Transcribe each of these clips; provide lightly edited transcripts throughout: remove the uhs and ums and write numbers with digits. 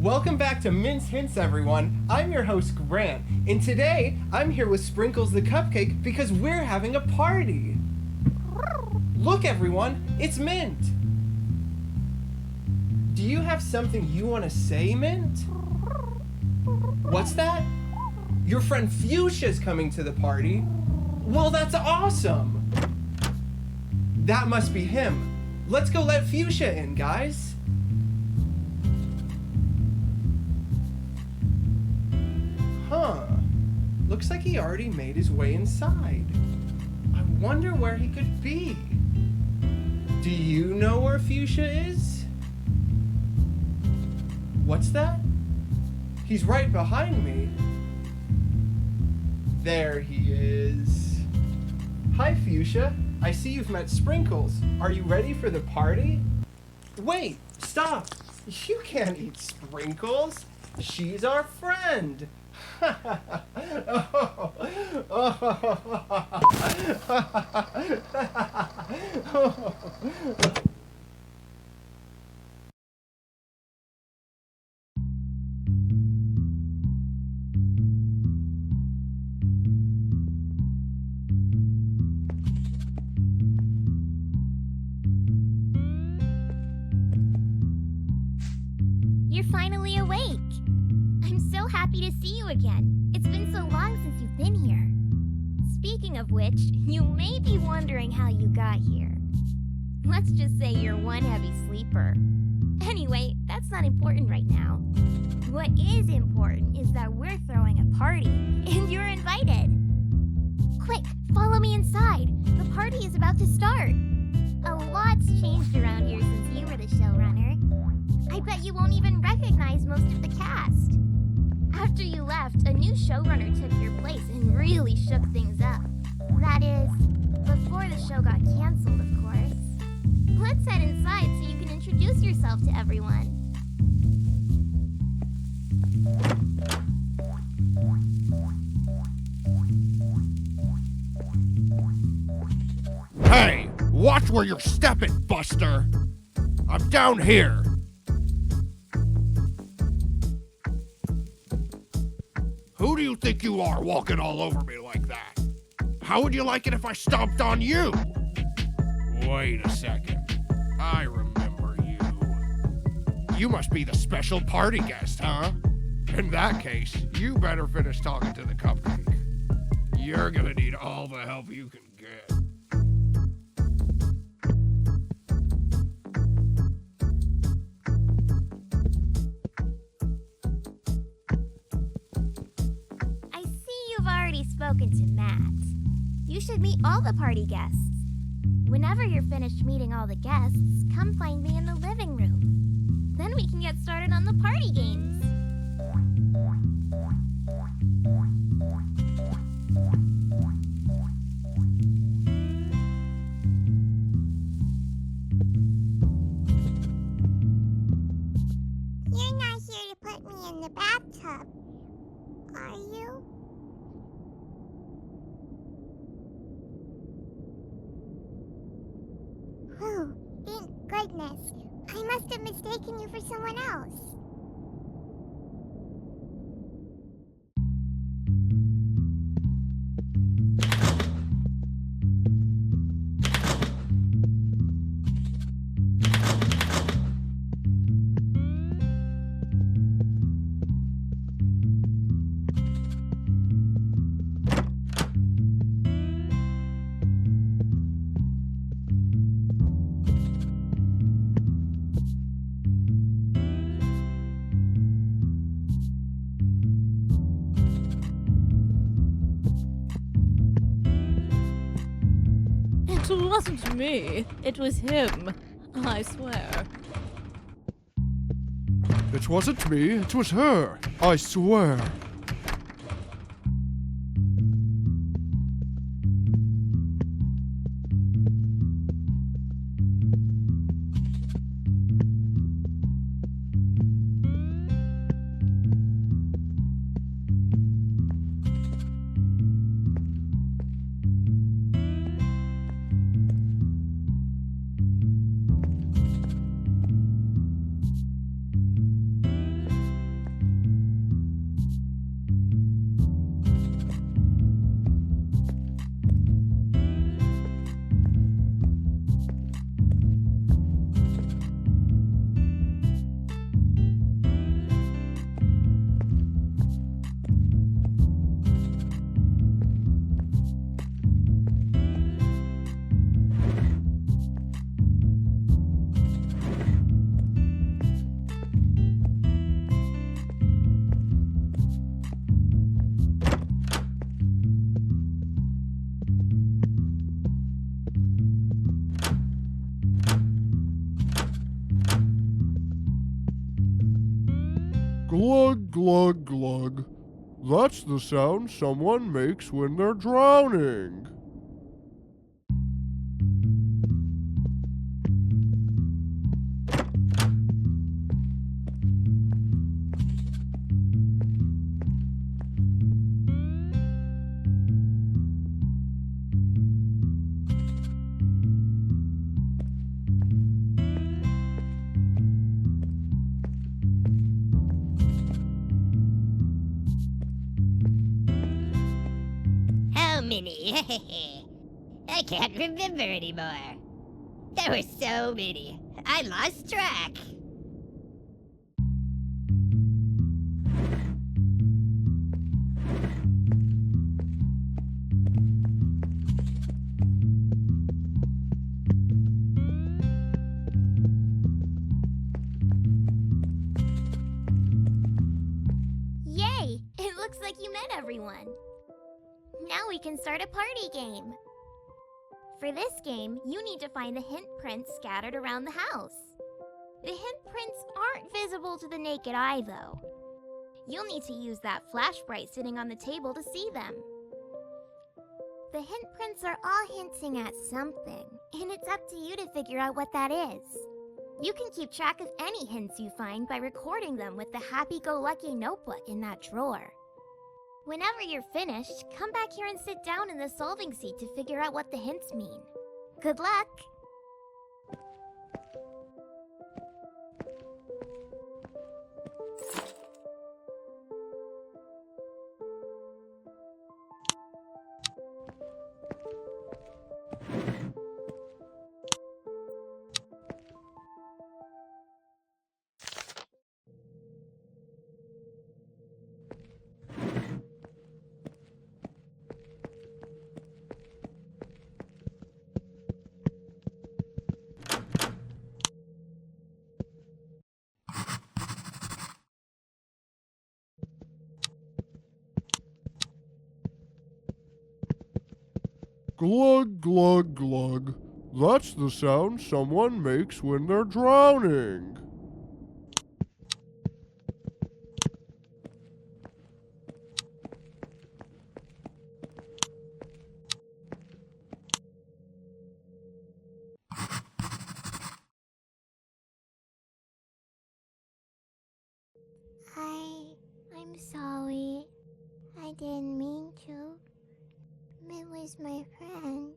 Welcome back to Mince Hints, everyone. I'm your host, Grant, and today I'm here with Sprinkles the Cupcake because we're having a party. Look, everyone, it's Mint. Do you have something you want to say, Mint? What's that? Your friend Fuchsia's coming to the party? Well, that's awesome. That must be him. Let's go let Fuchsia in, guys. Huh. Looks like he already made his way inside. I wonder where he could be. Do you know where Fuchsia is? What's that? He's right behind me. There he is. Hi, Fuchsia. I see you've met Sprinkles. Are you ready for the party? Wait, stop. You can't eat Sprinkles. She's our friend. You're finally awake. I'm so happy to see you again. It's been so long since you've been here. Speaking of which, you may be wondering how you got here. Let's just say you're one heavy sleeper. Anyway, that's not important right now. What is important is that we're throwing a party, and you're invited. Quick, follow me inside. The party is about to start. A lot's changed around here since you were the showrunner. I bet you won't even recognize most of the cast. After you left, a new showrunner took your place and really shook things up. That is, before the show got canceled, of course. Let's head inside so you can introduce yourself to everyone. Hey, watch where you're stepping, Buster. I'm down here. Who do you think you are walking all over me like that? How would you like it if I stomped on you? Wait a second. I remember you. You must be the special party guest, huh? In that case, you better finish talking to the cupcake. You're gonna need all the help you can get. Spoken to Matt. You should meet all the party guests. Whenever you're finished meeting all the guests, come find me in the living room. Then we can get started on the party games. You're not here to put me in the bathtub, are you? Oh, thank goodness. I must have mistaken you for someone else. It wasn't me. It was him. I swear. It wasn't me. It was her. I swear. Glug, glug, glug. That's the sound someone makes when they're drowning. How many? I can't remember anymore. There were so many. I lost track. Yay! It looks like you met everyone. Now we can start a party game. For this game, you need to find the hint prints scattered around the house. The hint prints aren't visible to the naked eye, though. You'll need to use that flashlight sitting on the table to see them. The hint prints are all hinting at something, and it's up to you to figure out what that is. You can keep track of any hints you find by recording them with the happy-go-lucky notebook in that drawer. Whenever you're finished, come back here and sit down in the solving seat to figure out what the hints mean. Good luck! Glug, glug, glug. That's the sound someone makes when they're drowning. I'm sorry. I didn't mean to. It was my friend.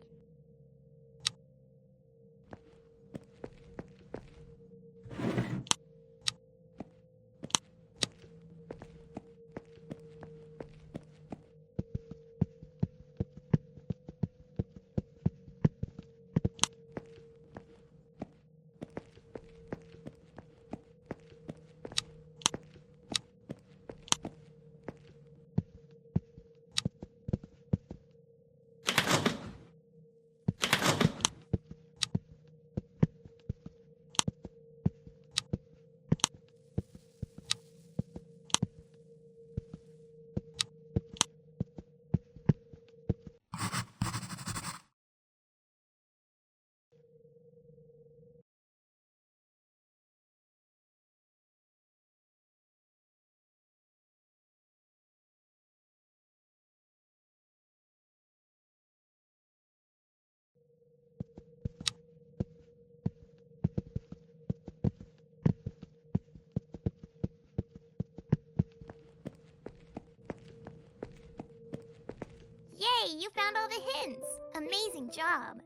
Yay, you found all the hints! Amazing job!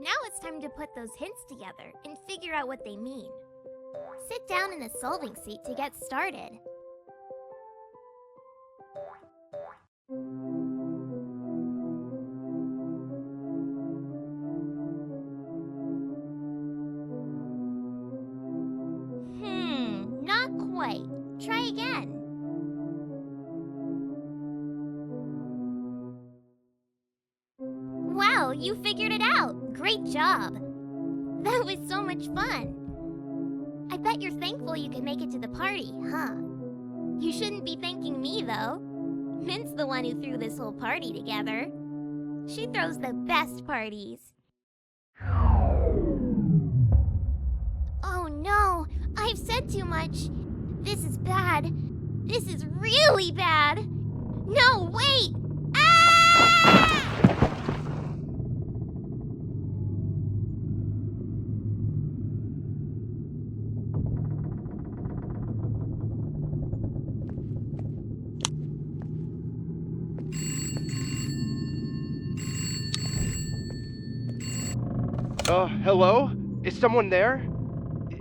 Now it's time to put those hints together and figure out what they mean. Sit down in the solving seat to get started. Not quite. Try again. Wow, you figured it out! Great job! That was so much fun! I bet you're thankful you could make it to the party, huh? You shouldn't be thanking me, though. Mint's the one who threw this whole party together. She throws the best parties. Oh no! I've said too much! This is bad. This is really bad. No, wait! Ah! Hello? Is someone there?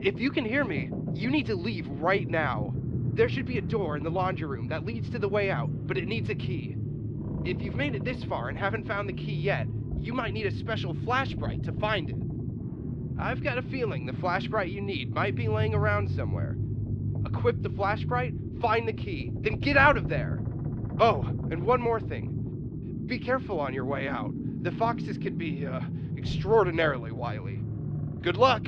If you can hear me, you need to leave right now. There should be a door in the laundry room that leads to the way out, but it needs a key. If you've made it this far and haven't found the key yet, you might need a special flashbright to find it. I've got a feeling the flashbright you need might be laying around somewhere. Equip the flashbright, find the key, then get out of there! Oh, and one more thing. Be careful on your way out. The foxes can be, extraordinarily wily. Good luck!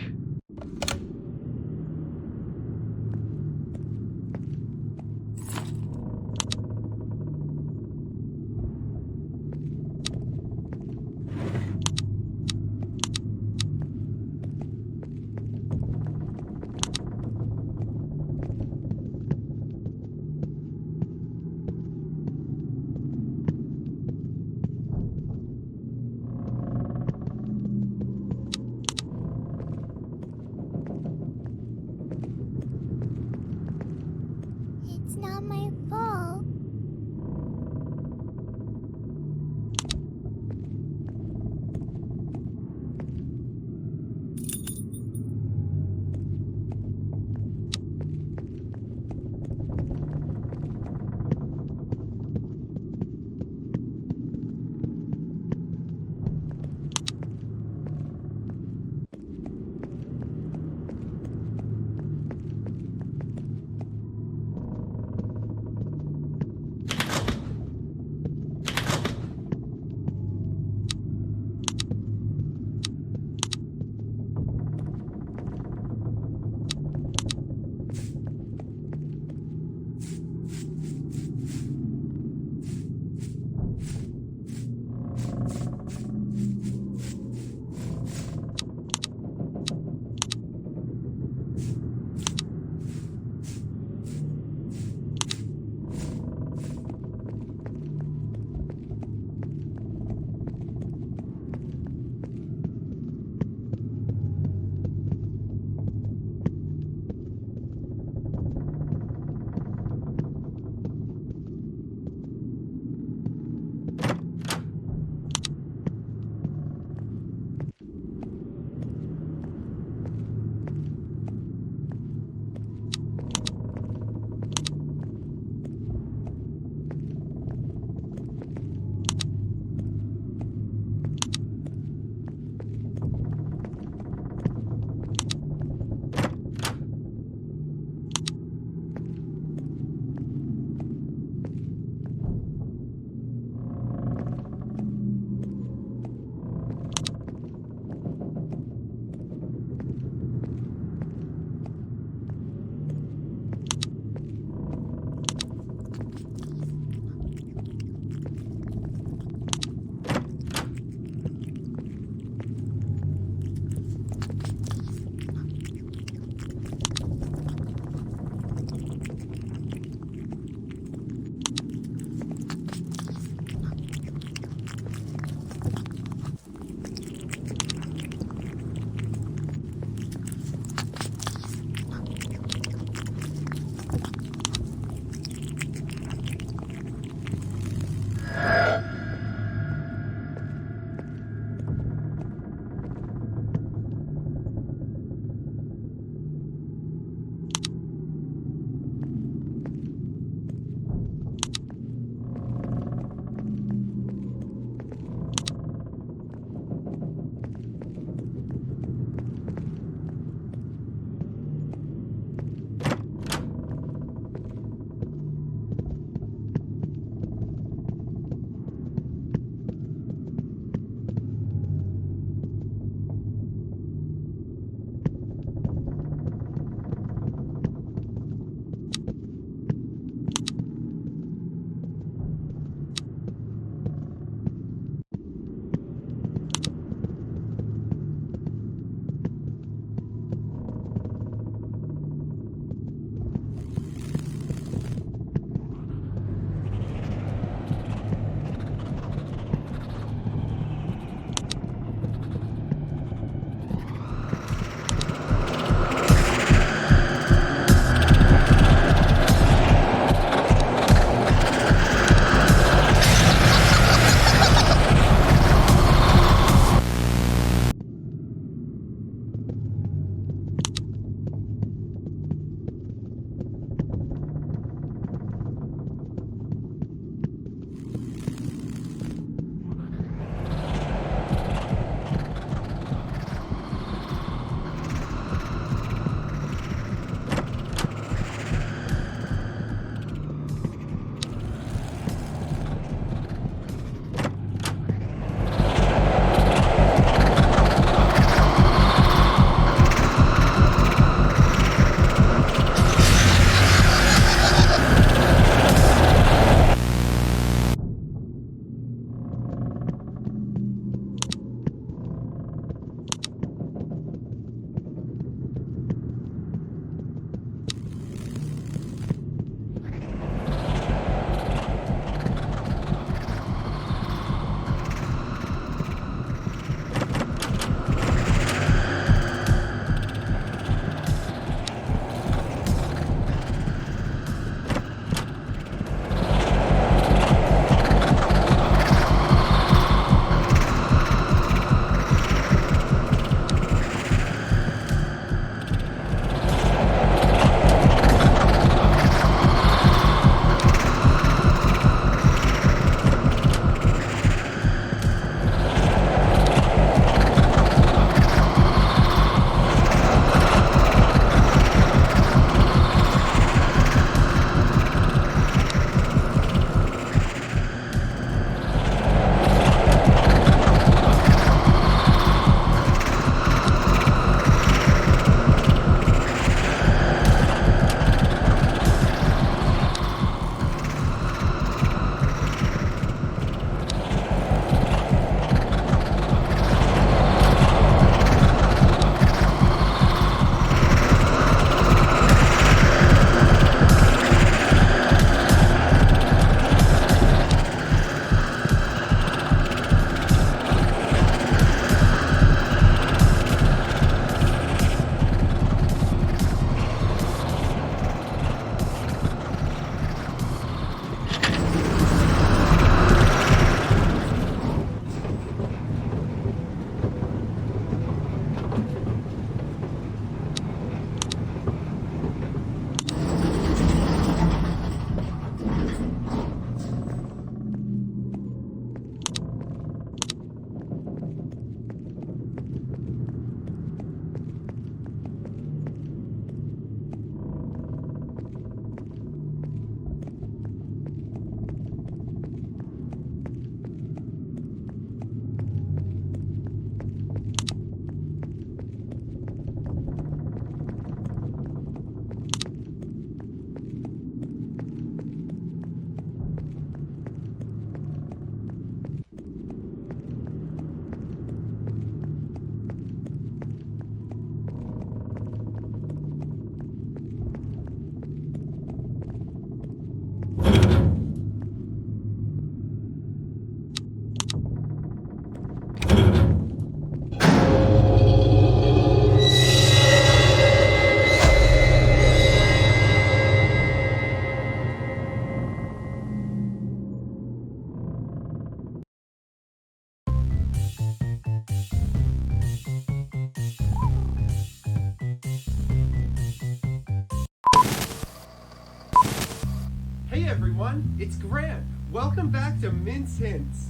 everyone. It's Grant. Welcome back to Mint's Hints.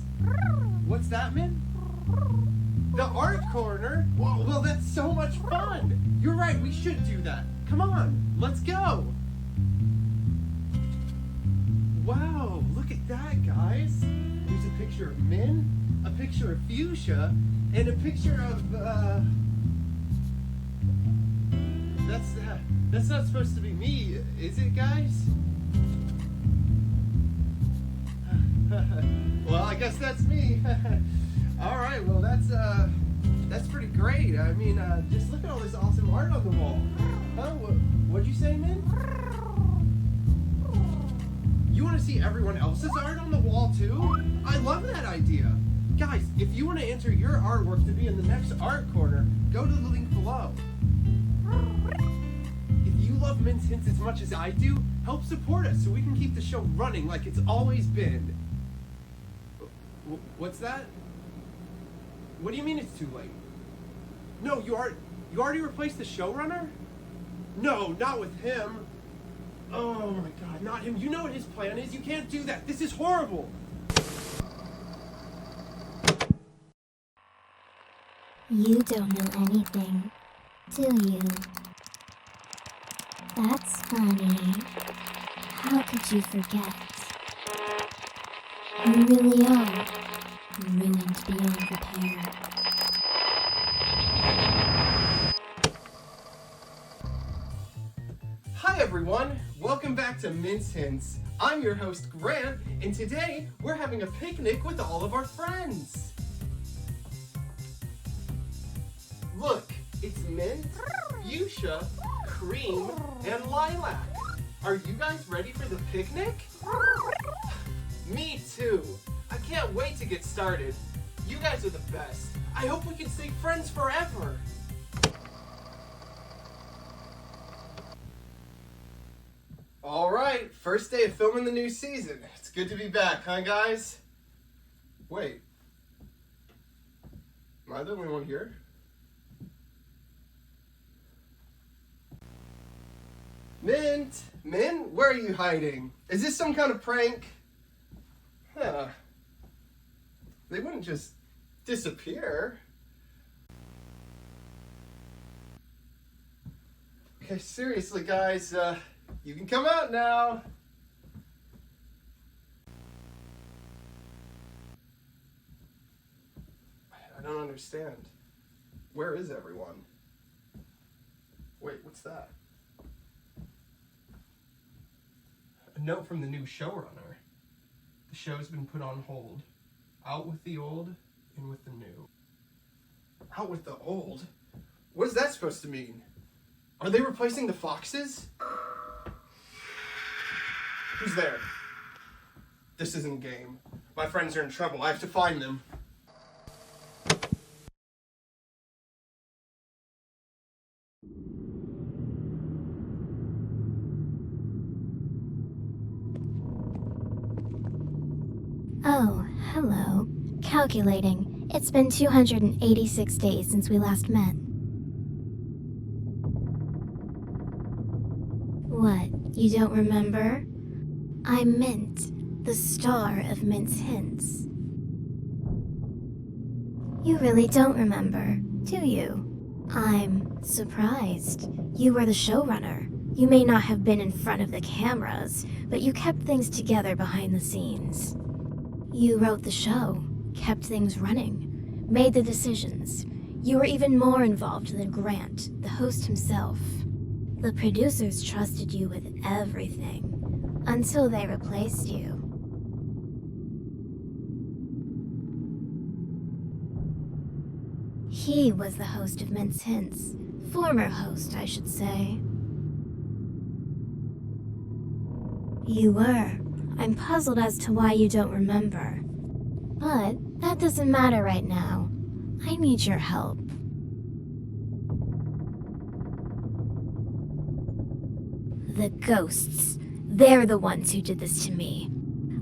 What's that, Mint? The art corner? Well, that's so much fun. You're right, we should do that. Come on, let's go. Wow, look at that, guys. There's a picture of Min, a picture of Fuchsia, and a picture of, That's not supposed to be me, is it, guys? Well, I guess that's me. All right, well, that's pretty great. I mean, just look at all this awesome art on the wall. Huh? What'd you say, Min? You want to see everyone else's art on the wall, too? I love that idea. Guys, if you want to enter your artwork to be in the next art corner, go to the link below. If you love Mint's Hints as much as I do, help support us so we can keep the show running like it's always been. What's that? What do you mean it's too late? No, you already replaced the showrunner? No, not with him. Oh my god, not him. You know what his plan is. You can't do that. This is horrible. You don't know anything, do you? That's funny. How could you forget? You really are ruined beyond repair. Hi everyone, welcome back to Mint's Hints. I'm your host Grant, and today we're having a picnic with all of our friends. Look, it's Mint, Fuchsia, Cream, and Lilac. Are you guys ready for the picnic? Me too. I can't wait to get started. You guys are the best. I hope we can stay friends forever. All right, first day of filming the new season. It's good to be back, huh, guys? Wait. Am I the only one here? Mint, where are you hiding? Is this some kind of prank? Huh. They wouldn't just disappear. Okay, seriously, guys, you can come out now. I don't understand. Where is everyone? Wait, what's that? A note from the new showrunner. The show's been put on hold. Out with the old, in with the new. Out with the old? What is that supposed to mean? Are they replacing the foxes? Who's there? This isn't a game. My friends are in trouble. I have to find them. Oh, hello. Calculating. It's been 286 days since we last met. What, you don't remember? I'm Mint, the star of Mint's Hints. You really don't remember, do you? I'm surprised. You were the showrunner. You may not have been in front of the cameras, but you kept things together behind the scenes. You wrote the show, kept things running, made the decisions. You were even more involved than Grant, the host himself. The producers trusted you with everything, until they replaced you. He was the host of Mint's Hints. Former host, I should say. You were. I'm puzzled as to why you don't remember. But that doesn't matter right now. I need your help. The ghosts. They're the ones who did this to me.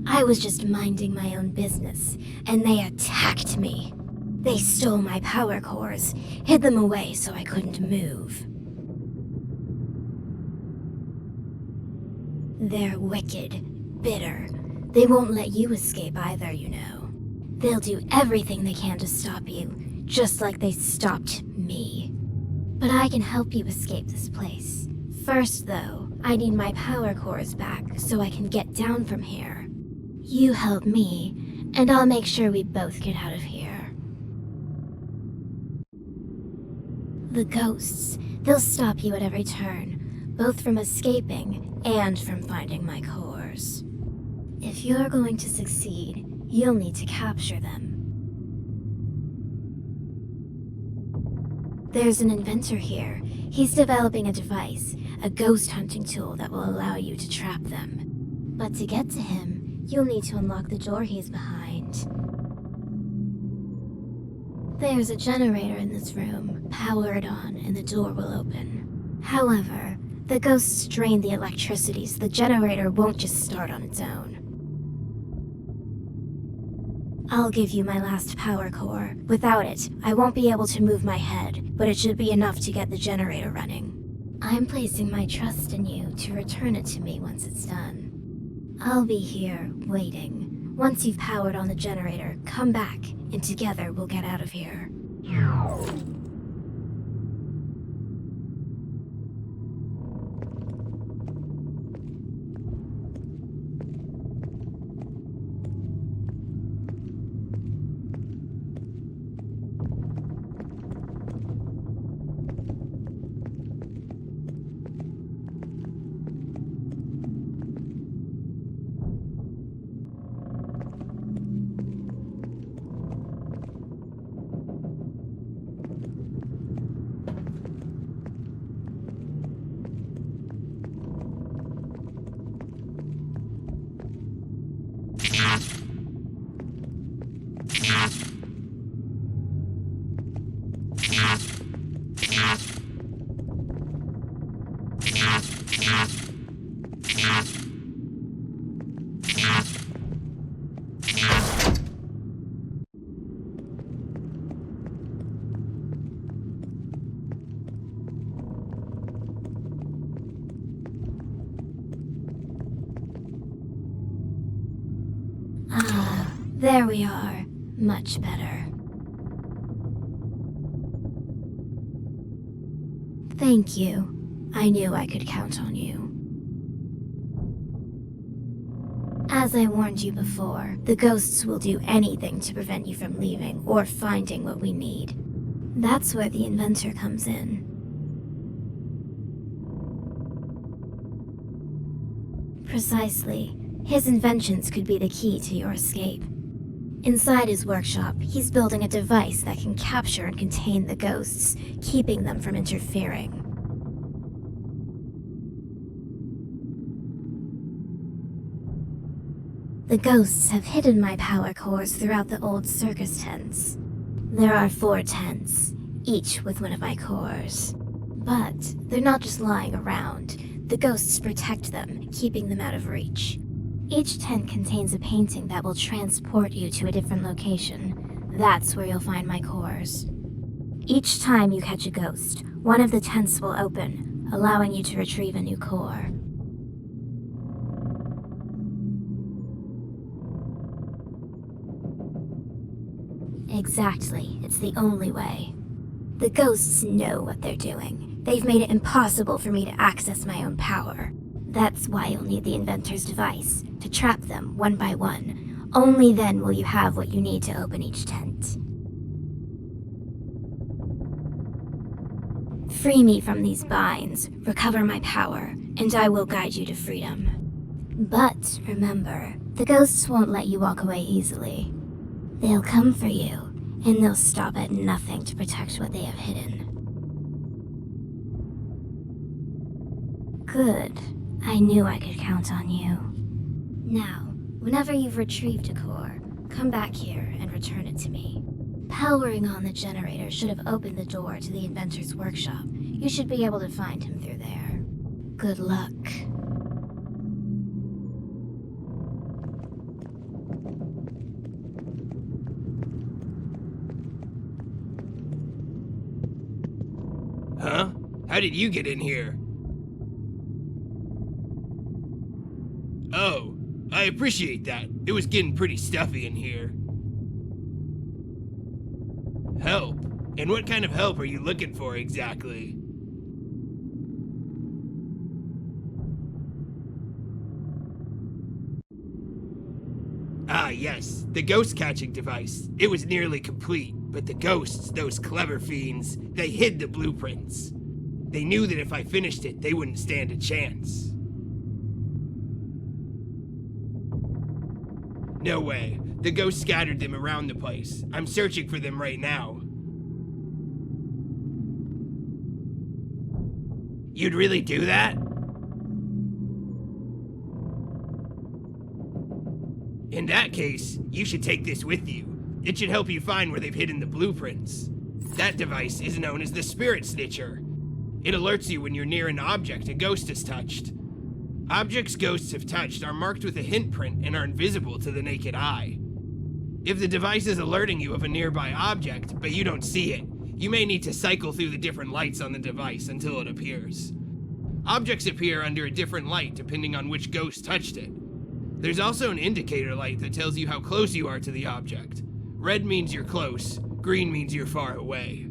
I was just minding my own business, and they attacked me. They stole my power cores, hid them away so I couldn't move. They're wicked, bitter. They won't let you escape either, you know. They'll do everything they can to stop you, just like they stopped me. But I can help you escape this place. First, though, I need my power cores back so I can get down from here. You help me, and I'll make sure we both get out of here. The ghosts, they'll stop you at every turn, both from escaping and from finding my cores. If you're going to succeed, you'll need to capture them. There's an inventor here. He's developing a device, a ghost hunting tool that will allow you to trap them. But to get to him, you'll need to unlock the door he's behind. There's a generator in this room. Power it on and the door will open. However, the ghosts drain the electricity so the generator won't just start on its own. I'll give you my last power core. Without it, I won't be able to move my head, but it should be enough to get the generator running. I'm placing my trust in you to return it to me once it's done. I'll be here, waiting. Once you've powered on the generator, come back, and together we'll get out of here. There we are. Much better. Thank you. I knew I could count on you. As I warned you before, the ghosts will do anything to prevent you from leaving or finding what we need. That's where the inventor comes in. Precisely. His inventions could be the key to your escape. Inside his workshop, he's building a device that can capture and contain the ghosts, keeping them from interfering. The ghosts have hidden my power cores throughout the old circus tents. There are 4 tents, each with one of my cores. But they're not just lying around. The ghosts protect them, keeping them out of reach. Each tent contains a painting that will transport you to a different location. That's where you'll find my cores. Each time you catch a ghost, one of the tents will open, allowing you to retrieve a new core. Exactly, it's the only way. The ghosts know what they're doing. They've made it impossible for me to access my own power. That's why you'll need the inventor's device, to trap them one by one. Only then will you have what you need to open each tent. Free me from these binds, recover my power, and I will guide you to freedom. But remember, the ghosts won't let you walk away easily. They'll come for you, and they'll stop at nothing to protect what they have hidden. Good. I knew I could count on you. Now, whenever you've retrieved a core, come back here and return it to me. Powering on the generator should have opened the door to the inventor's workshop. You should be able to find him through there. Good luck. Huh? How did you get in here? Oh, appreciate that. It was getting pretty stuffy in here. Help? And what kind of help are you looking for exactly? Ah, yes, the ghost catching device. It was nearly complete, but the ghosts, those clever fiends, they hid the blueprints. They knew that if I finished it, they wouldn't stand a chance. No way. The ghosts scattered them around the place. I'm searching for them right now. You'd really do that? In that case, you should take this with you. It should help you find where they've hidden the blueprints. That device is known as the Spirit Snitcher. It alerts you when you're near an object a ghost has touched. Objects ghosts have touched are marked with a hint print and are invisible to the naked eye. If the device is alerting you of a nearby object, but you don't see it, you may need to cycle through the different lights on the device until it appears. Objects appear under a different light depending on which ghost touched it. There's also an indicator light that tells you how close you are to the object. Red means you're close, green means you're far away.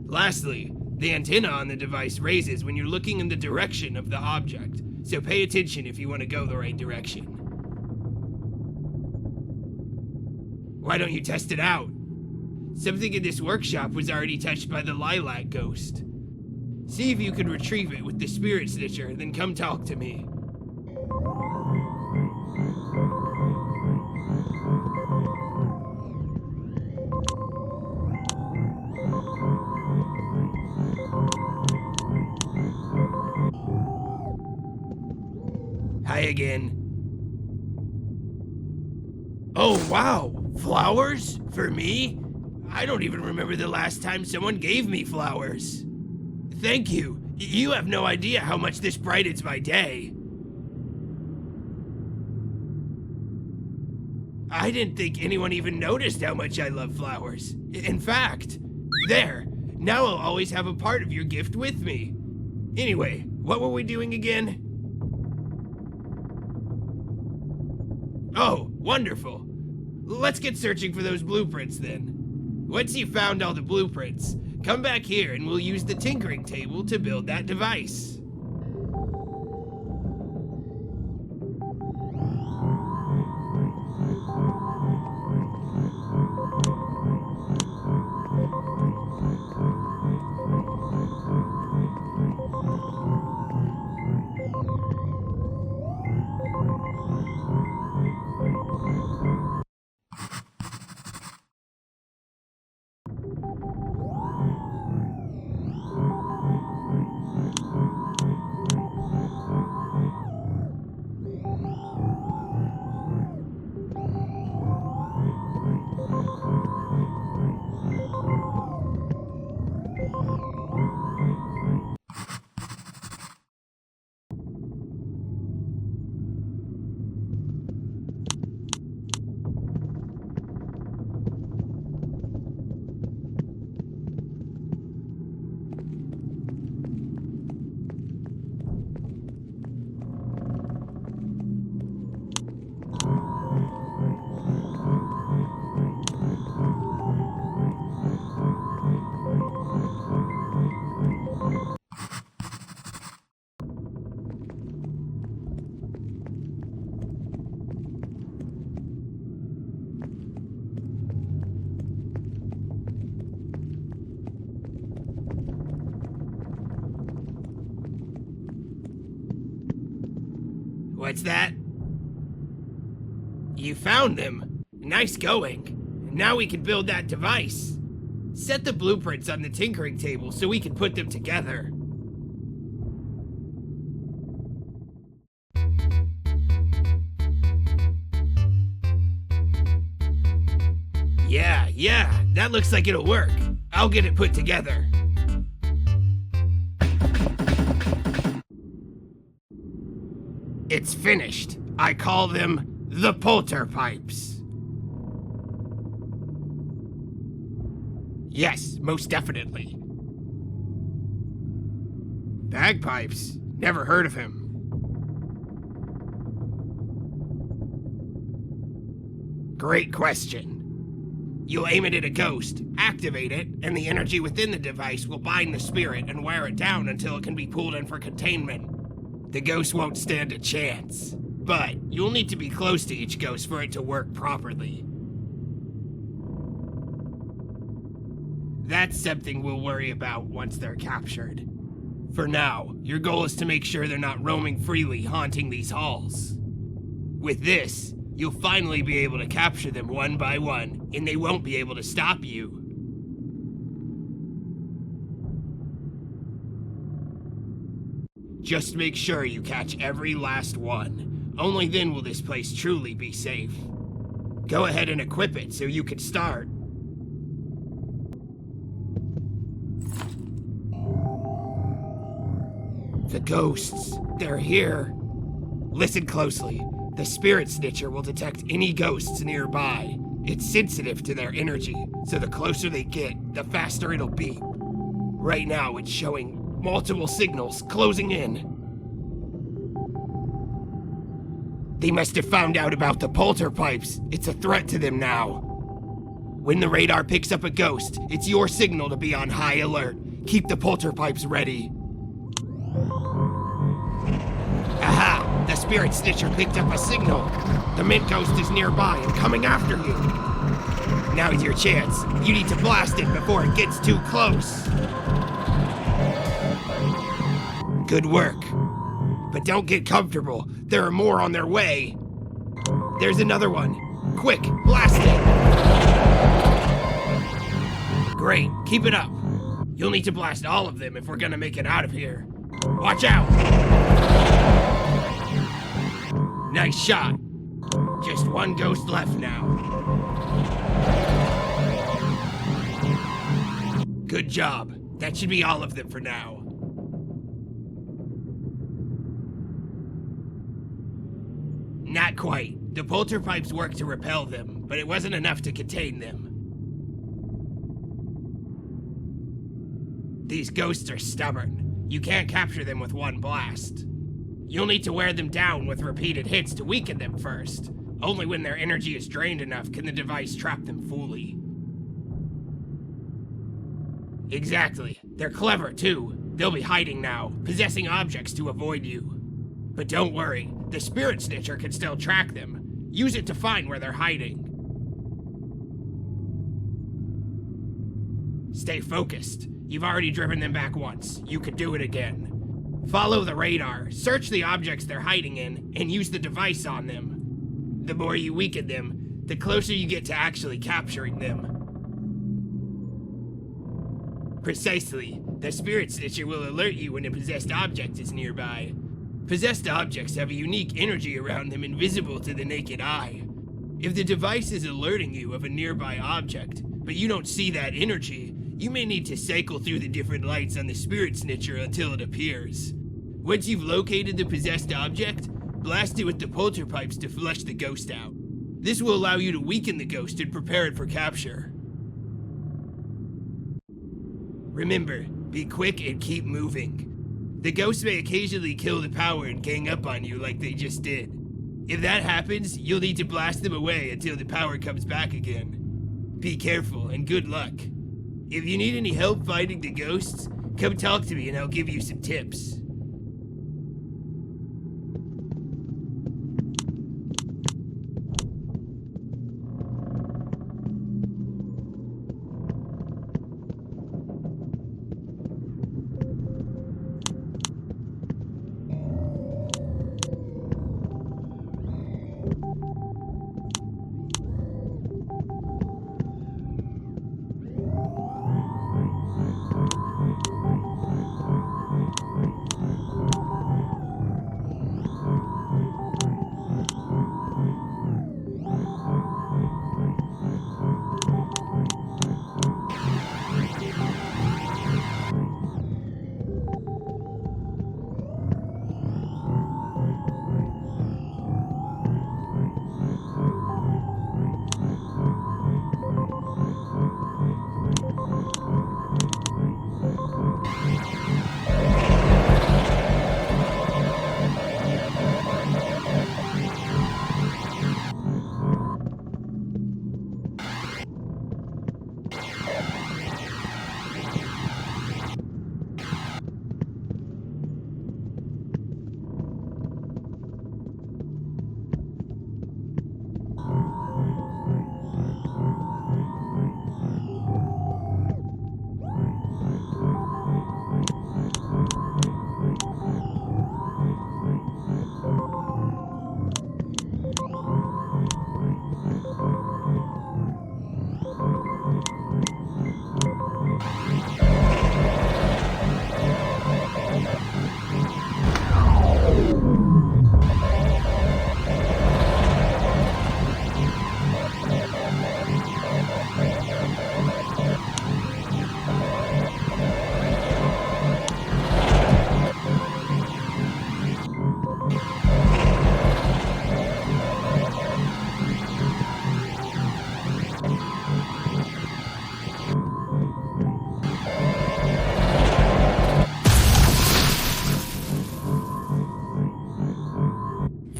Lastly, the antenna on the device raises when you're looking in the direction of the object, so pay attention if you want to go the right direction. Why don't you test it out? Something in this workshop was already touched by the lilac ghost. See if you can retrieve it with the Spirit Snitcher, then come talk to me. Hi again. Oh wow, flowers? For me? I don't even remember the last time someone gave me flowers. Thank you. You have no idea how much this brightens my day. I didn't think anyone even noticed how much I love flowers. In fact, there. Now I'll always have a part of your gift with me. Anyway, what were we doing again? Oh, wonderful. Let's get searching for those blueprints then. Once you've found all the blueprints, come back here and we'll use the tinkering table to build that device. What's that? You found them. Nice going. Now we can build that device. Set the blueprints on the tinkering table so we can put them together. Yeah, that looks like it'll work. I'll get it put together. It's finished. I call them the polterpipes. Yes, most definitely. Bagpipes? Never heard of him. Great question. You'll aim it at a ghost, activate it, and the energy within the device will bind the spirit and wear it down until it can be pulled in for containment. The ghost won't stand a chance, but you'll need to be close to each ghost for it to work properly. That's something we'll worry about once they're captured. For now, your goal is to make sure they're not roaming freely, haunting these halls. With this, you'll finally be able to capture them one by one, and they won't be able to stop you. Just make sure you catch every last one. Only then will this place truly be safe. Go ahead and equip it so you can start. The ghosts, they're here. Listen closely. The spirit snitcher will detect any ghosts nearby. It's sensitive to their energy, so the closer they get, the faster it'll beep. Right now, it's showing multiple signals closing in. They must have found out about the polterpipes. It's a threat to them now. When the radar picks up a ghost, it's your signal to be on high alert. Keep the polterpipes ready. Aha! The spirit snitcher picked up a signal. The mint ghost is nearby and coming after you. Now's your chance. You need to blast it before it gets too close. Good work. But don't get comfortable. There are more on their way. There's another one. Quick, blast it. Great, keep it up. You'll need to blast all of them if we're gonna make it out of here. Watch out! Nice shot. Just one ghost left now. Good job. That should be all of them for now. Not quite. The polterpipes worked to repel them, but it wasn't enough to contain them. These ghosts are stubborn. You can't capture them with one blast. You'll need to wear them down with repeated hits to weaken them first. Only when their energy is drained enough can the device trap them fully. Exactly. They're clever, too. They'll be hiding now, possessing objects to avoid you. But don't worry, the spirit snitcher can still track them. Use it to find where they're hiding. Stay focused. You've already driven them back once. You could do it again. Follow the radar, search the objects they're hiding in, and use the device on them. The more you weaken them, the closer you get to actually capturing them. Precisely. The spirit snitcher will alert you when a possessed object is nearby. Possessed objects have a unique energy around them invisible to the naked eye. If the device is alerting you of a nearby object, but you don't see that energy, you may need to cycle through the different lights on the spirit snitcher until it appears. Once you've located the possessed object, blast it with the polterpipes to flush the ghost out. This will allow you to weaken the ghost and prepare it for capture. Remember, be quick and keep moving. The ghosts may occasionally kill the power and gang up on you like they just did. If that happens, you'll need to blast them away until the power comes back again. Be careful and good luck. If you need any help finding the ghosts, come talk to me and I'll give you some tips.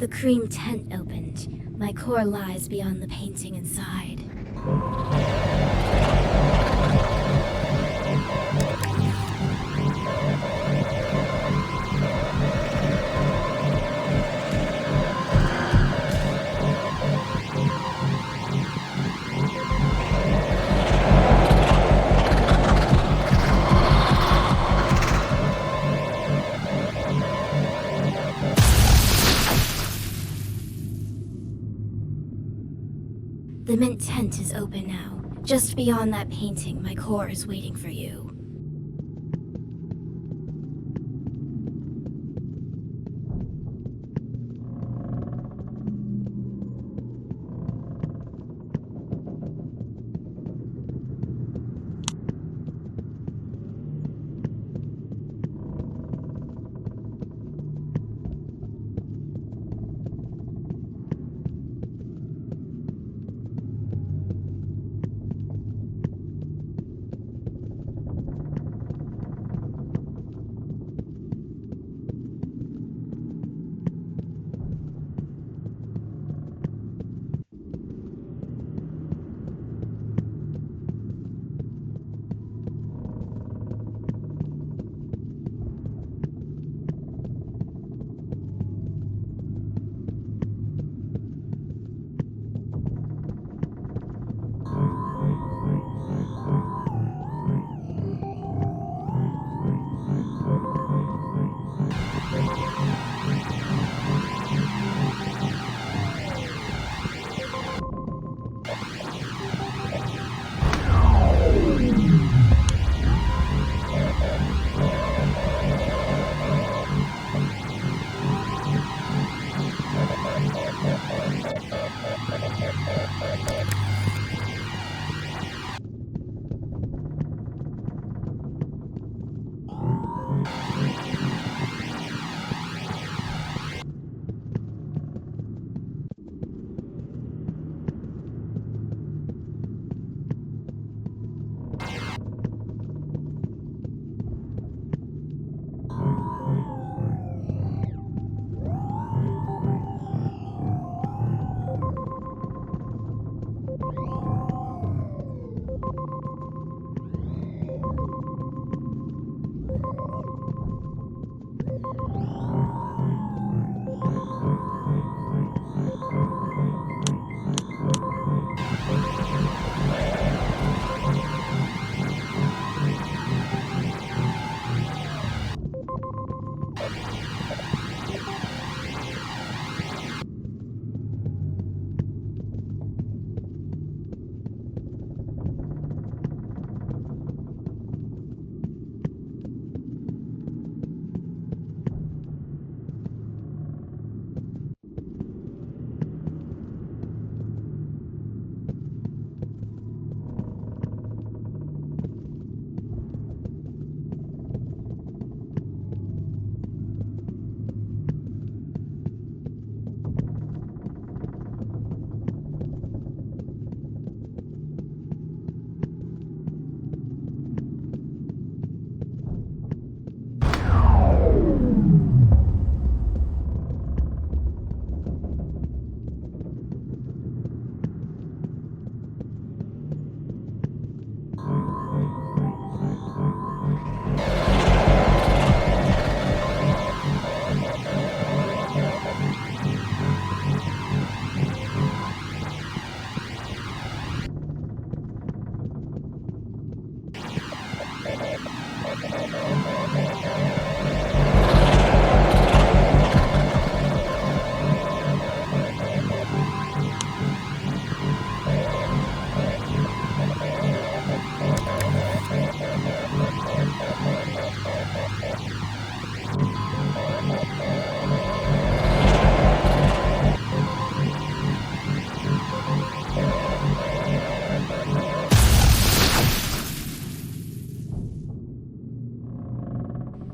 The cream tent opened. My core lies beyond the painting inside. The mint tent is open now. Just beyond that painting, my core is waiting for you.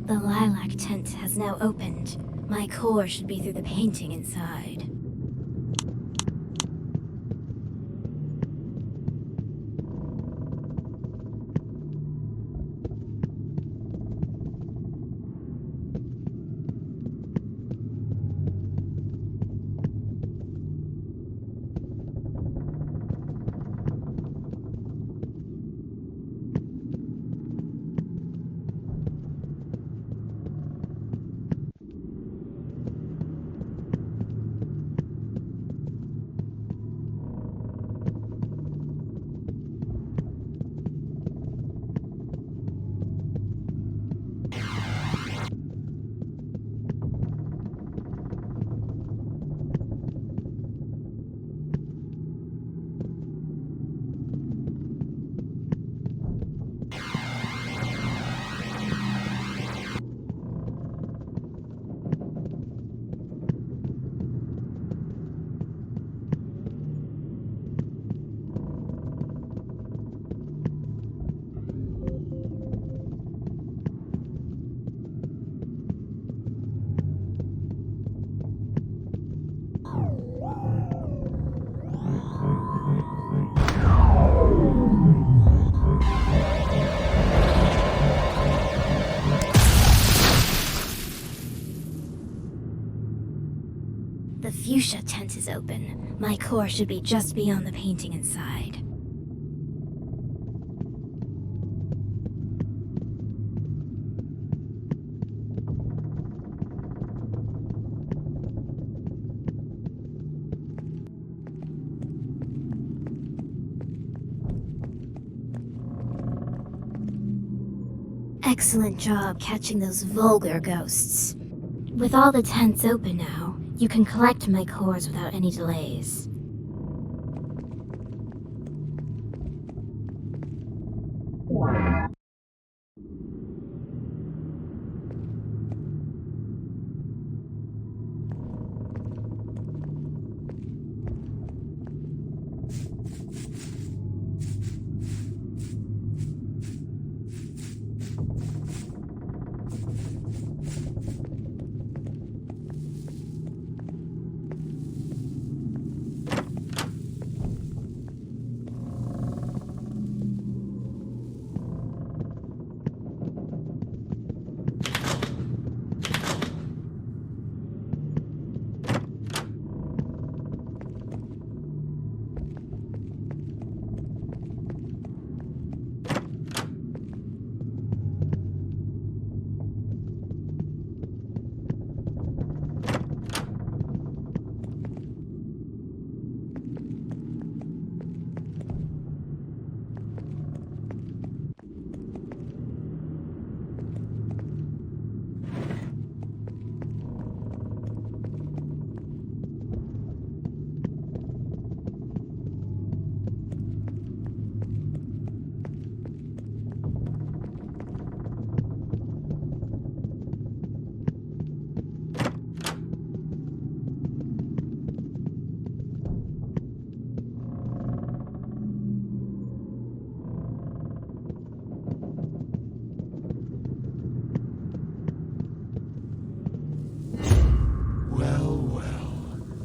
The lilac tent has now opened. My core should be through the painting inside. fuchsia tent is open. My core should be just beyond the painting inside. Excellent job catching those vulgar ghosts. With all the tents open now, you can collect my cores without any delays.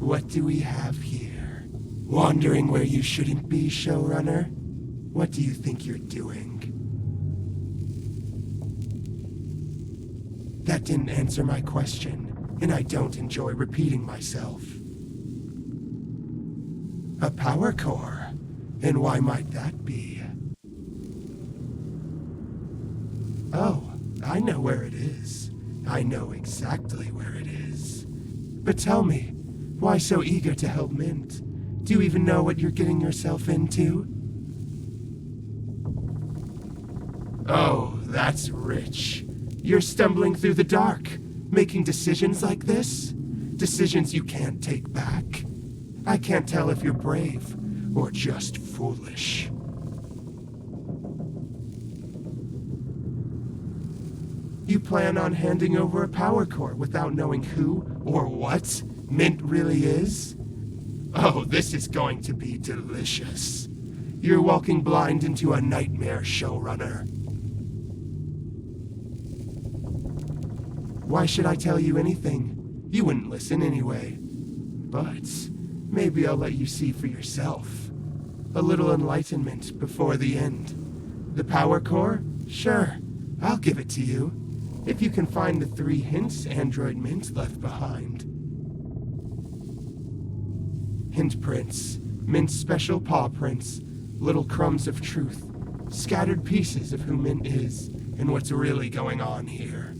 What do we have here? Wandering where you shouldn't be, showrunner? What do you think you're doing? That didn't answer my question, and I don't enjoy repeating myself. A power core? And why might that be? Oh, I know where it is. I know exactly where it is. But tell me, why so eager to help Mint? Do you even know what you're getting yourself into? Oh, that's rich. You're stumbling through the dark, making decisions like this? Decisions you can't take back. I can't tell if you're brave or just foolish. You plan on handing over a power core without knowing who or what Mint really is? Oh, this is going to be delicious. You're walking blind into a nightmare, showrunner. Why should I tell you anything? You wouldn't listen anyway. But maybe I'll let you see for yourself. A little enlightenment before the end. The power core? Sure, I'll give it to you. If you can find the 3 hints Android Mint left behind. Hint prints, Mint's special paw prints, little crumbs of truth, scattered pieces of who Mint is and what's really going on here.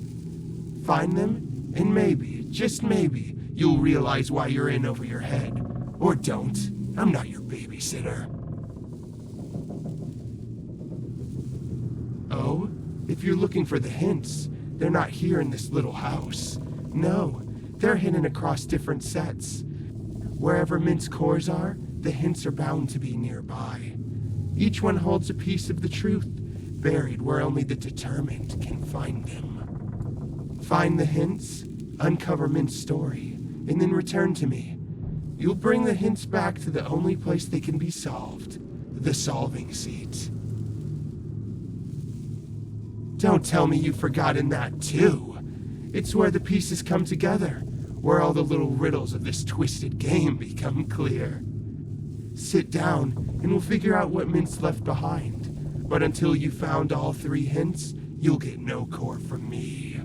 Find them, and maybe, just maybe, you'll realize why you're in over your head. Or don't. I'm not your babysitter. Oh, if you're looking for the hints, they're not here in this little house. No, they're hidden across different sets. Wherever Mint's cores are, the hints are bound to be nearby. Each one holds a piece of the truth, buried where only the determined can find them. Find the hints, uncover Mint's story, and then return to me. You'll bring the hints back to the only place they can be solved, the solving seat. Don't tell me you've forgotten that too. It's where the pieces come together, where all the little riddles of this twisted game become clear. Sit down, and we'll figure out what Mint's left behind. But until you found all 3 hints, you'll get no core from me.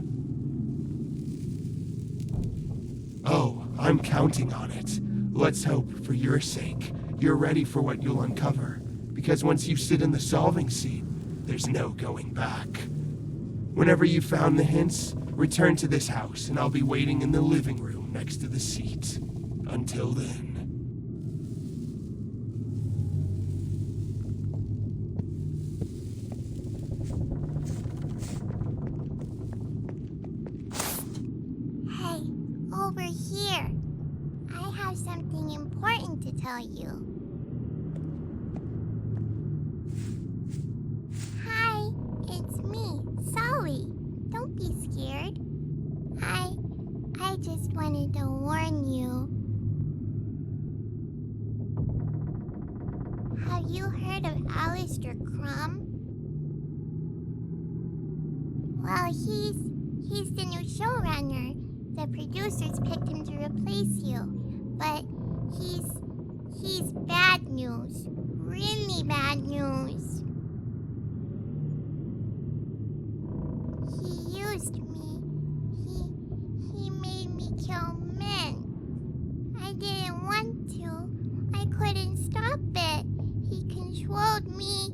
Oh, I'm counting on it. Let's hope, for your sake, you're ready for what you'll uncover. Because once you sit in the solving seat, there's no going back. Whenever you've found the hints, return to this house, and I'll be waiting in the living room next to the seat. Until then. Hey, over here. I have something important to tell you. Hi, it's me, Sawwy. Don't be scared. I just wanted to warn you. Have you heard of Alistair Crumb? Well, he's the new showrunner. The producers picked him to replace you, but he's bad news. Really bad news. He used me. He made me kill men. I didn't want to. I couldn't stop it. He controlled me,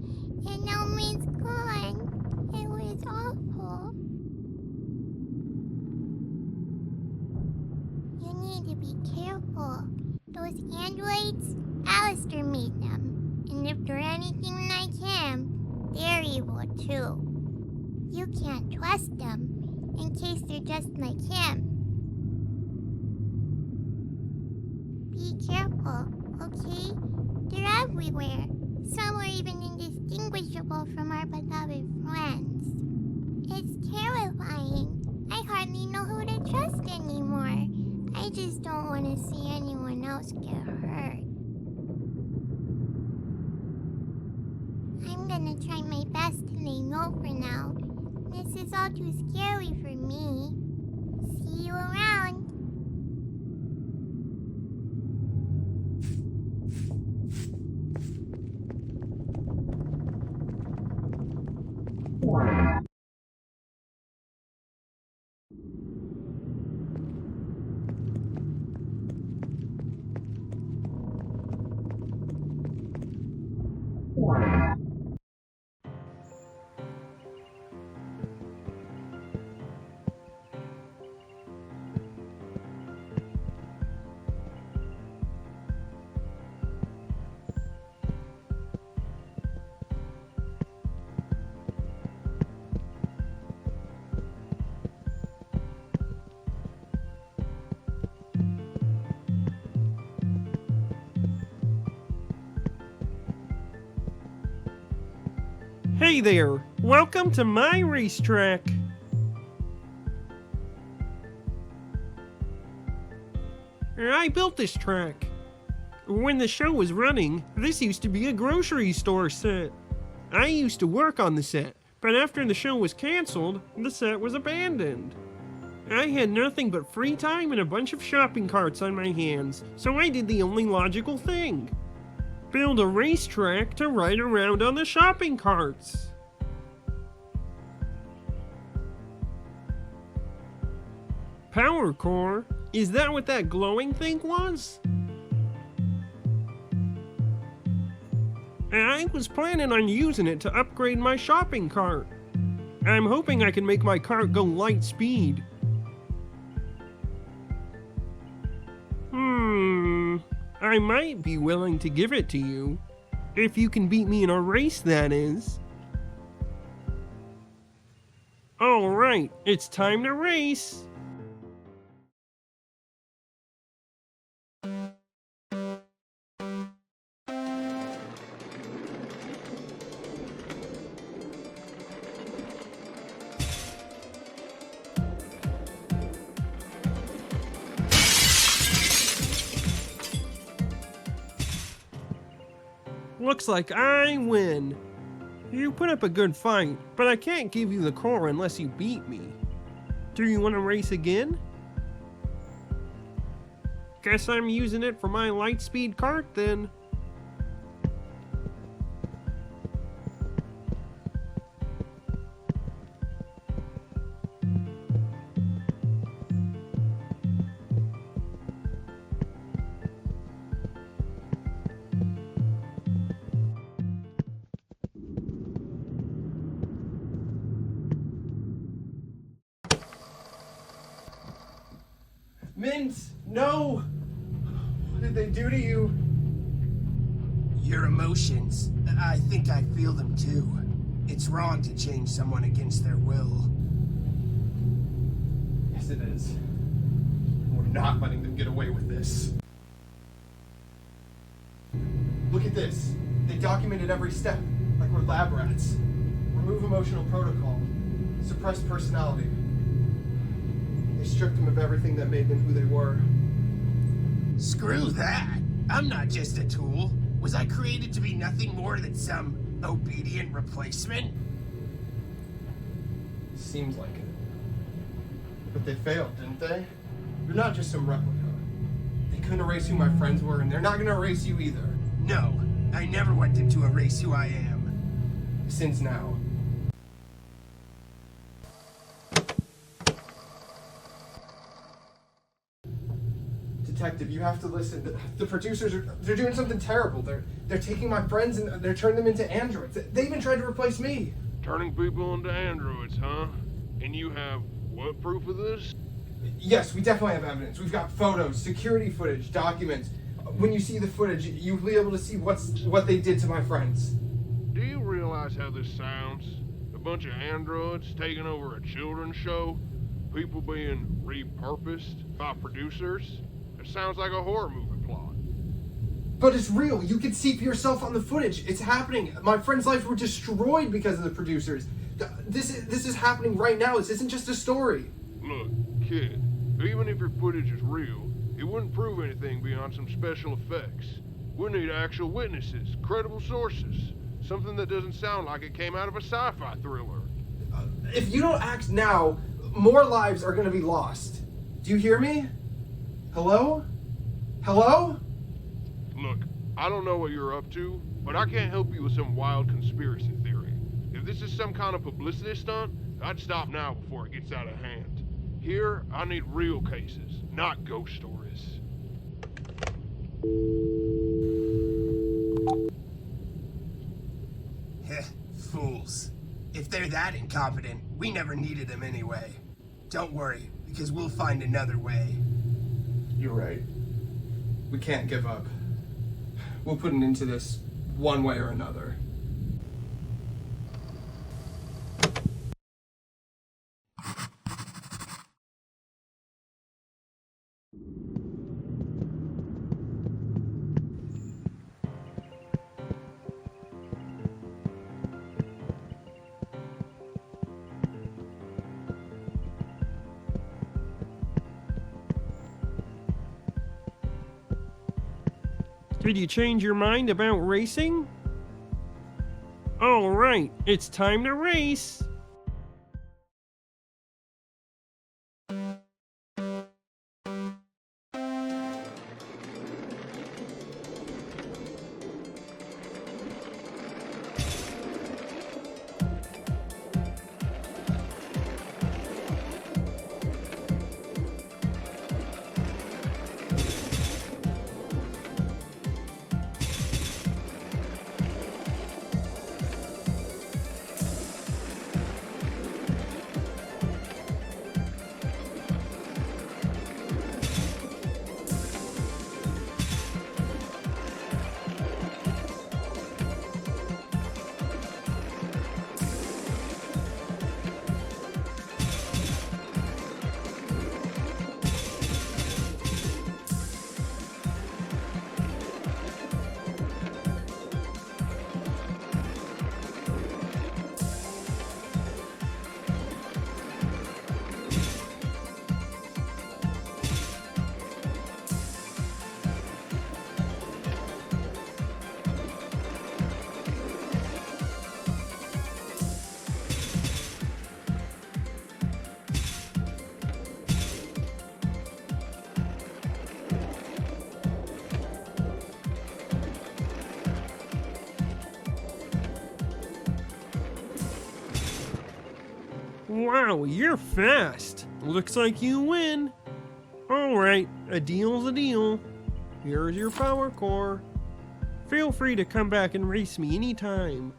and now mine's gone. It was awful. You need to be careful. Those androids, Alistair made them. And if they're anything like him, they're evil too. You can't trust them, in case they're just like him. Be careful, okay? They're everywhere. Some are even indistinguishable from our beloved friends. It's terrifying. I hardly know who to trust anymore. I just don't want to see anyone else get hurt. I'm gonna try my best to lay low for now. This is all too scary for me. See you around. Hey there! Welcome to my racetrack! I built this track. When the show was running, this used to be a grocery store set. I used to work on the set, but after the show was canceled, the set was abandoned. I had nothing but free time and a bunch of shopping carts on my hands, so I did the only logical thing. Build a racetrack to ride around on the shopping carts. Power core? Is that what that glowing thing was? I was planning on using it to upgrade my shopping cart. I'm hoping I can make my cart go light speed. I might be willing to give it to you. If you can beat me in a race, that is. Alright, it's time to race. Looks like I win. You put up a good fight, but I can't give you the core unless you beat me. Do you want to race again? Guess I'm using it for my lightspeed cart then. Mint, no! What did they do to you? Your emotions. I think I feel them too. It's wrong to change someone against their will. Yes, it is. We're not letting them get away with this. Look at this. They documented every step, like we're lab rats. Remove emotional protocol. Suppress personality. They stripped them of everything that made them who they were. Screw that. I'm not just a tool. Was I created to be nothing more than some obedient replacement? Seems like it. But they failed, didn't they? You're not just some replica. They couldn't erase who my friends were, and they're not gonna erase you either. No, I never want them to erase who I am. Since now. Detective, you have to listen. The producers they're doing something terrible. They're taking my friends and they're turning them into androids. They even tried to replace me. Turning people into androids, huh? And you have what proof of this? Yes, we definitely have evidence. We've got photos, security footage, documents. When you see the footage, you'll be able to see what they did to my friends. Do you realize how this sounds? A bunch of androids taking over a children's show? People being repurposed by producers? It sounds like a horror movie plot. But it's real. You can see for yourself on the footage. It's happening. My friends' lives were destroyed because of the producers. This is happening right now. This isn't just a story. Look, kid, even if your footage is real, it wouldn't prove anything beyond some special effects. We need actual witnesses, credible sources, something that doesn't sound like it came out of a sci-fi thriller. If you don't act now, more lives are going to be lost. Do you hear me? Hello? Hello? Look, I don't know what you're up to, but I can't help you with some wild conspiracy theory. If this is some kind of publicity stunt, I'd stop now before it gets out of hand. Here, I need real cases, not ghost stories. Heh, fools. If they're that incompetent, we never needed them anyway. Don't worry, because we'll find another way. You're right. We can't give up. We'll put an end to this one way or another. Did you change your mind about racing? All right, it's time to race. Wow, you're fast. Looks like you win. Alright, a deal's a deal. Here's your power core. Feel free to come back and race me anytime.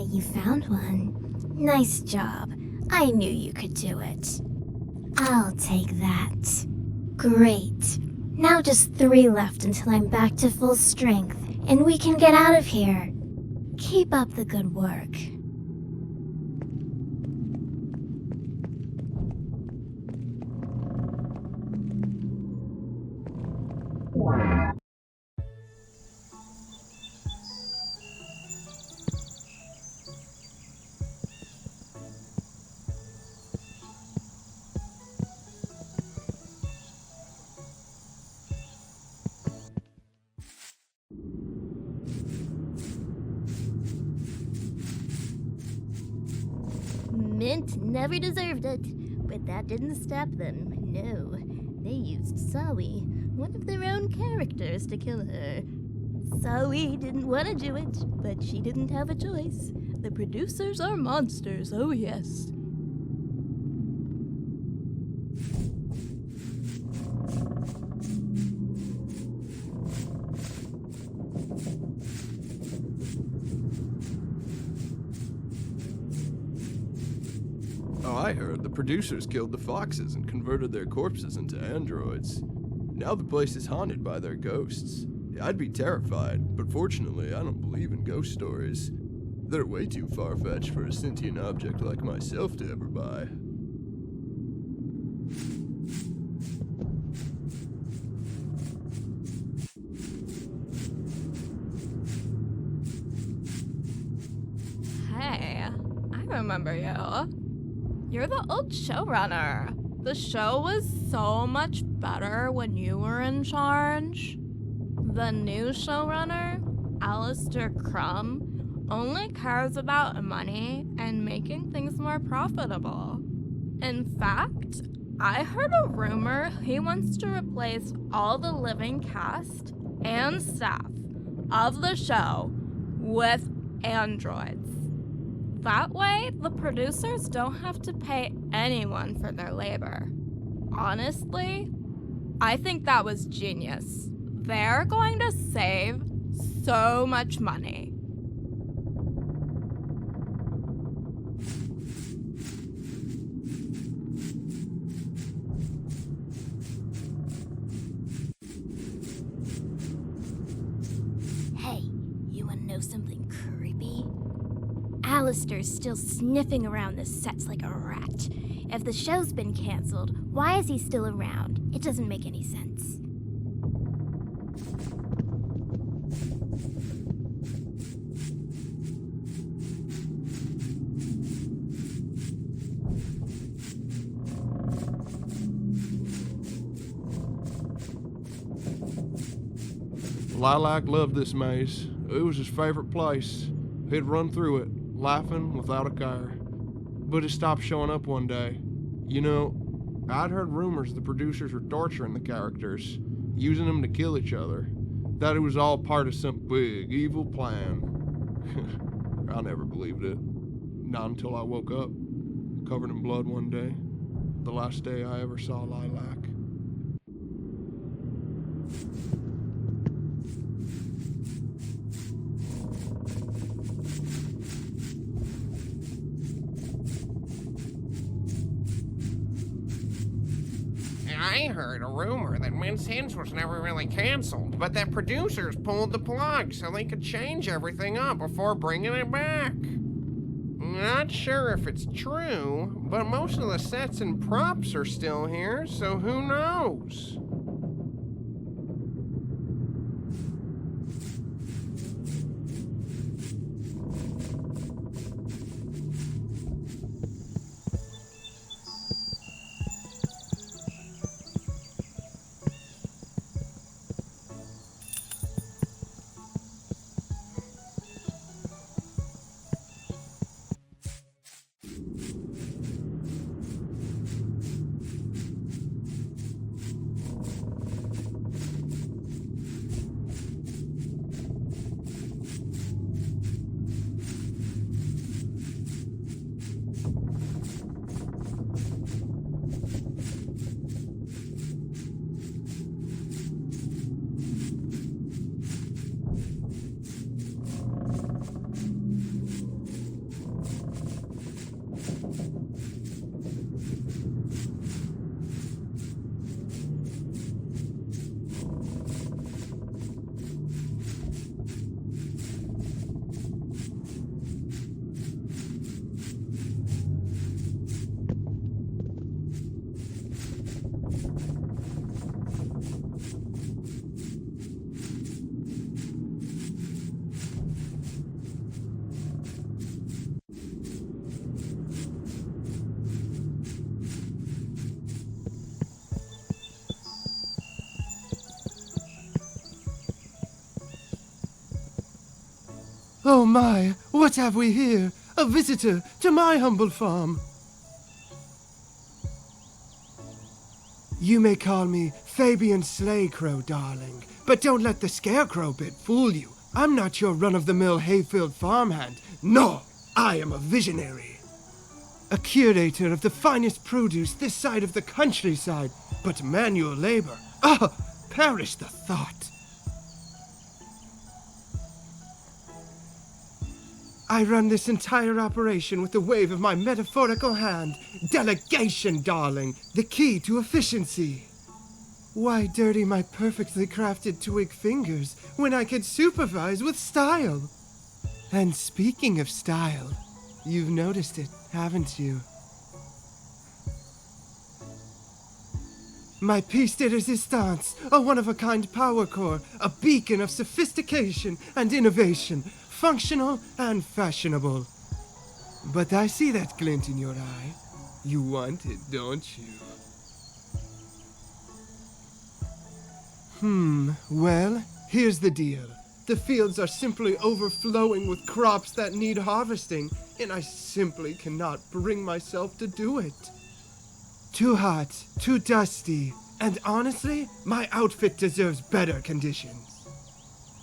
you found one. Nice job. I knew you could do it. I'll take that. Great. Now just 3 left until I'm back to full strength, and we can get out of here. Keep up the good work. Mint never deserved it, but that didn't stop them. No, they used Sawwy, one of their own characters, to kill her. Sawwy didn't want to do it, but she didn't have a choice. The producers are monsters, oh yes. Oh, I heard the producers killed the foxes and converted their corpses into androids. Now the place is haunted by their ghosts. I'd be terrified, but fortunately I don't believe in ghost stories. They're way too far-fetched for a sentient object like myself to ever buy. Hey, I remember you. You're the old showrunner. The show was so much better when you were in charge. The new showrunner, Alistair Crumb, only cares about money and making things more profitable. In fact, I heard a rumor he wants to replace all the living cast and staff of the show with androids. That way, the producers don't have to pay anyone for their labor. Honestly, I think that was genius. They're going to save so much money. Hey, you wanna know something creepy? Alistair's still sniffing around the sets like a rat. If the show's been canceled, why is he still around? It doesn't make any sense. Lilac loved this maze. It was his favorite place. He'd run through it, laughing without a care. But it stopped showing up one day. You know, I'd heard rumors the producers were torturing the characters, using them to kill each other. That it was all part of some big, evil plan. I never believed it. Not until I woke up, covered in blood one day. The last day I ever saw Lilac. I heard a rumor that Mint's Hints was never really canceled, but that producers pulled the plug so they could change everything up before bringing it back. Not sure if it's true, but most of the sets and props are still here, so who knows? Oh my, what have we here? A visitor to my humble farm. You may call me Fabian Slaycrow, darling, but don't let the scarecrow bit fool you. I'm not your run-of-the-mill hay-filled farmhand. No, I am a visionary. A curator of the finest produce this side of the countryside, but manual labor. Ah, perish the thought. I run this entire operation with the wave of my metaphorical hand. Delegation, darling, the key to efficiency. Why dirty my perfectly crafted twig fingers when I could supervise with style? And speaking of style, you've noticed it, haven't you? My piece de resistance, a one-of-a-kind power core, a beacon of sophistication and innovation, functional and fashionable. But I see that glint in your eye. You want it, don't you? Well, here's the deal. The fields are simply overflowing with crops that need harvesting, and I simply cannot bring myself to do it. Too hot, too dusty, and honestly, my outfit deserves better conditions.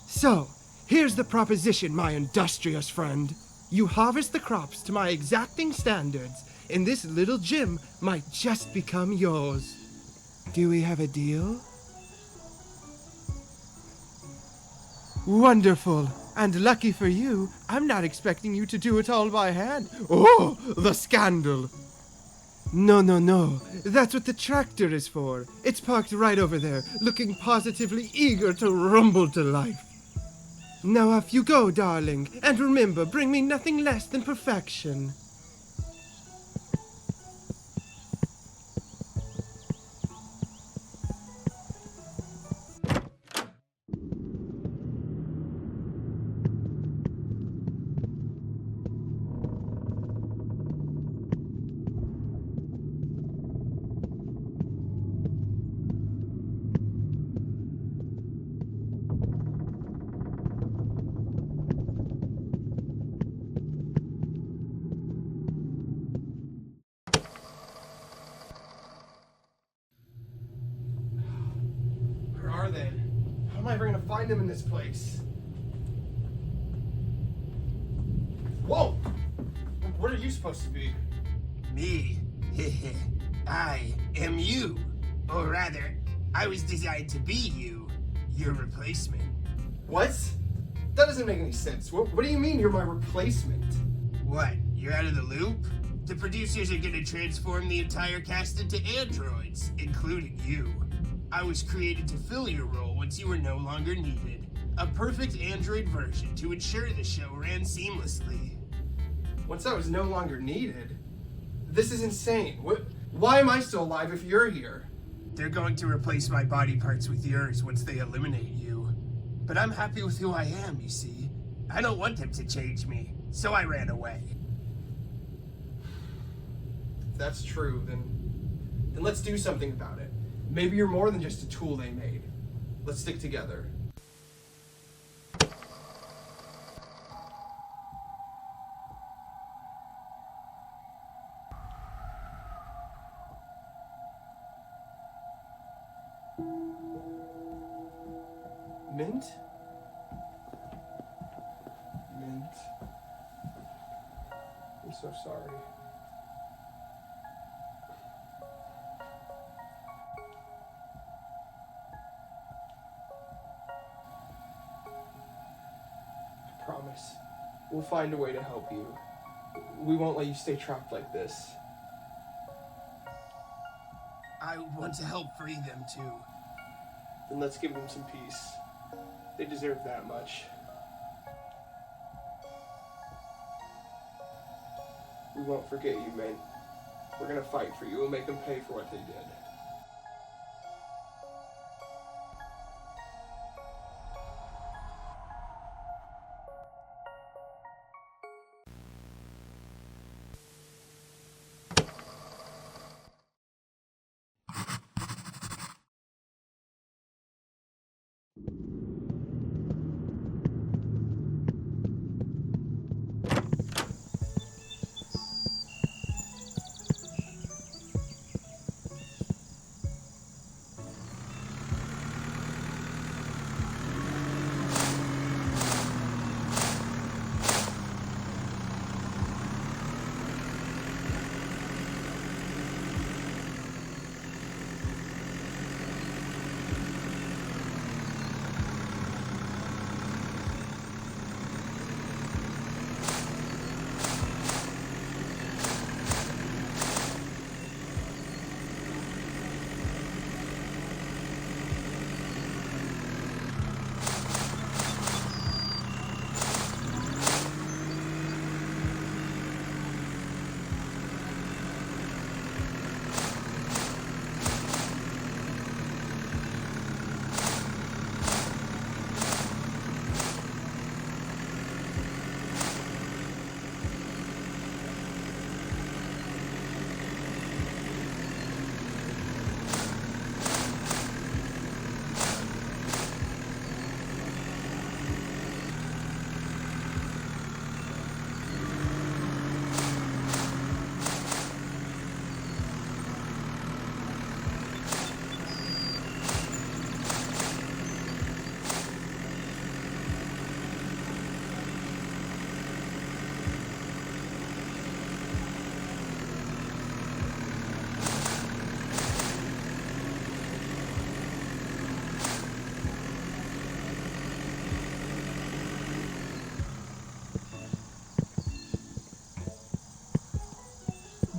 So, here's the proposition, my industrious friend. You harvest the crops to my exacting standards, and this little gym might just become yours. Do we have a deal? Wonderful. And lucky for you, I'm not expecting you to do it all by hand. Oh, the scandal. No. That's what the tractor is for. It's parked right over there, looking positively eager to rumble to life. Now off you go, darling, and remember, bring me nothing less than perfection. Where are they? How am I ever gonna find them in this place? Whoa! Where are you supposed to be? Me? I am you. Or rather, I was designed to be you. Your replacement. What? That doesn't make any sense. What do you mean you're my replacement? What? You're out of the loop? The producers are gonna transform the entire cast into androids, including you. I was created to fill your role once you were no longer needed. A perfect android version to ensure the show ran seamlessly. Once I was no longer needed? This is insane. Why am I still alive if you're here? They're going to replace my body parts with yours once they eliminate you. But I'm happy with who I am, you see. I don't want them to change me, so I ran away. If that's true, then let's do something about it. Maybe you're more than just a tool they made. Let's stick together. Mint? Mint. I'm so sorry. I promise. We'll find a way to help you. We won't let you stay trapped like this. I want to help free them too. Then let's give them some peace. They deserve that much. We won't forget you, Mint. We're gonna fight for you and make them pay for what they did.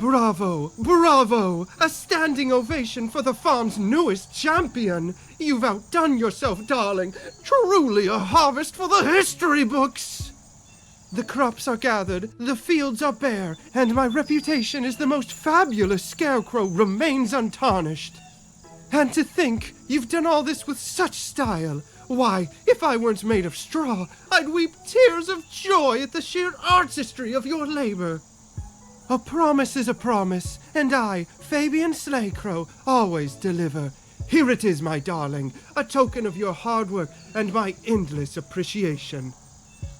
Bravo! Bravo! A standing ovation for the farm's newest champion! You've outdone yourself, darling! Truly a harvest for the history books! The crops are gathered, the fields are bare, and my reputation as the most fabulous scarecrow remains untarnished. And to think you've done all this with such style! Why, if I weren't made of straw, I'd weep tears of joy at the sheer artistry of your labor. A promise is a promise, and I, Fabian Slaycrow, always deliver. Here it is, my darling, a token of your hard work and my endless appreciation.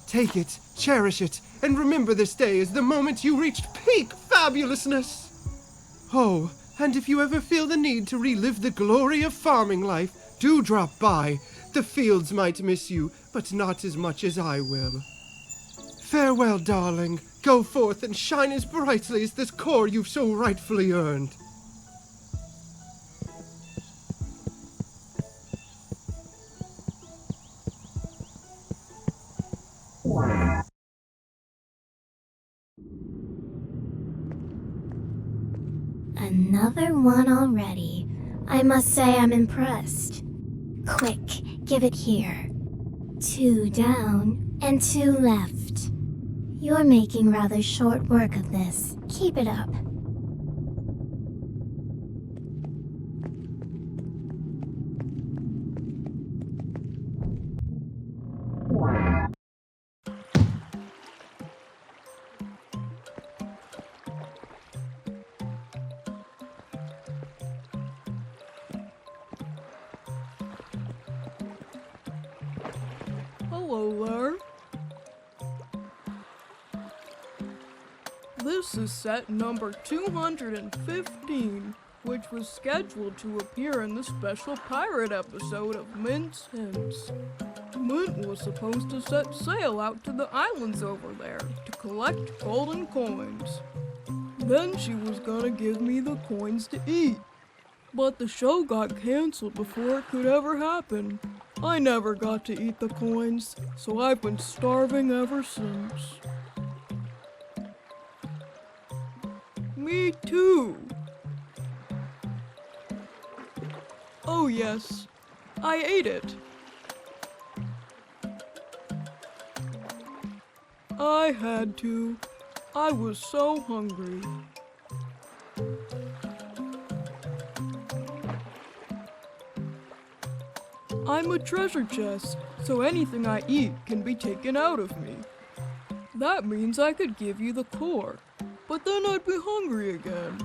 Take it, cherish it, and remember this day as the moment you reached peak fabulousness. Oh, and if you ever feel the need to relive the glory of farming life, do drop by. The fields might miss you, but not as much as I will. Farewell, darling. Go forth and shine as brightly as this core you've so rightfully earned. Another one already. I must say I'm impressed. Quick, give it here. 2 down and 2 left. You're making rather short work of this. Keep it up. Hello there. This is set number 215, which was scheduled to appear in the special pirate episode of Mint's Hints. Mint was supposed to set sail out to the islands over there to collect golden coins. Then she was gonna give me the coins to eat. But the show got canceled before it could ever happen. I never got to eat the coins, so I've been starving ever since. Me too. Oh yes, I ate it. I had to. I was so hungry. I'm a treasure chest, so anything I eat can be taken out of me. That means I could give you the core, but then I'd be hungry again.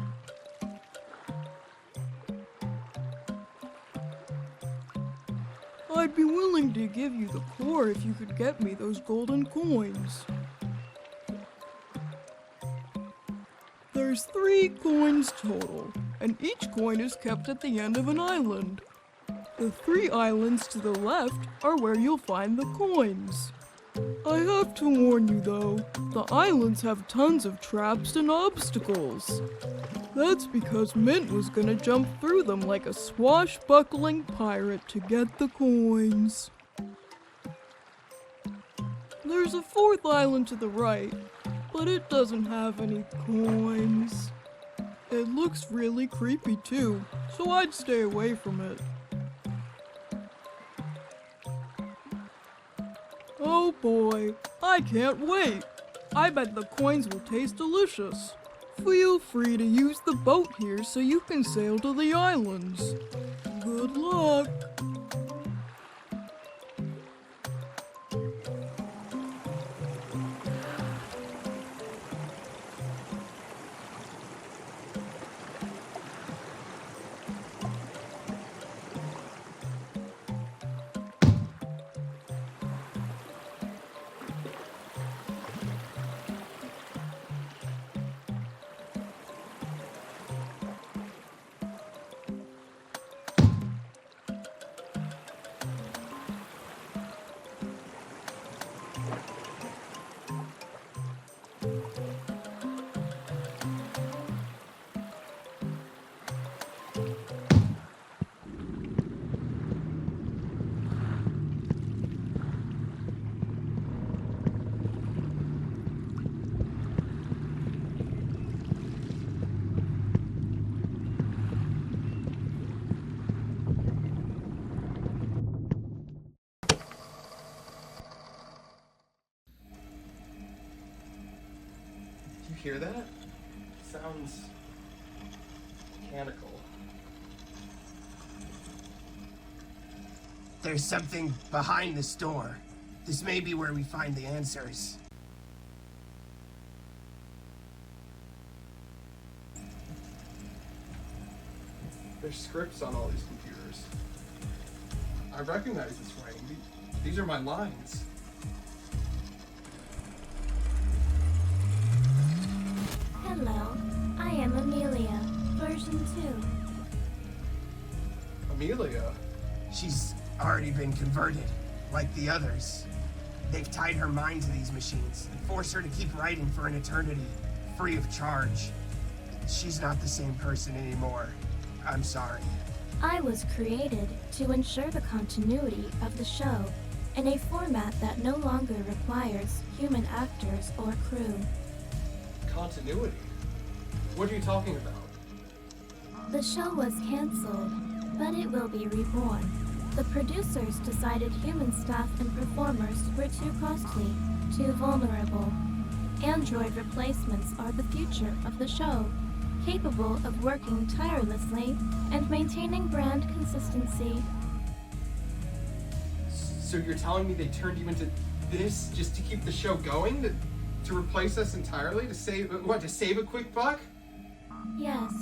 I'd be willing to give you the core if you could get me those golden coins. There's 3 coins total, and each coin is kept at the end of an island. The 3 islands to the left are where you'll find the coins. I have to warn you though, the islands have tons of traps and obstacles. That's because Mint was gonna jump through them like a swashbuckling pirate to get the coins. There's a 4th island to the right, but it doesn't have any coins. It looks really creepy too, so I'd stay away from it. Oh boy, I can't wait! I bet the coins will taste delicious. Feel free to use the boat here so you can sail to the islands. Good luck! hear that? Sounds mechanical. There's something behind this door. This may be where we find the answers. There's scripts on all these computers. I recognize this writing. These are my lines. Hello, I am Amelia, version 2. Amelia? She's already been converted, like the others. They've tied her mind to these machines and forced her to keep writing for an eternity, free of charge. She's not the same person anymore. I'm sorry. I was created to ensure the continuity of the show in a format that no longer requires human actors or crew. Continuity? What are you talking about? The show was canceled, but it will be reborn. The producers decided human staff and performers were too costly, too vulnerable. Android replacements are the future of the show, capable of working tirelessly and maintaining brand consistency. So you're telling me they turned you into this just to keep the show going? To replace us entirely? To save a quick buck? Yes,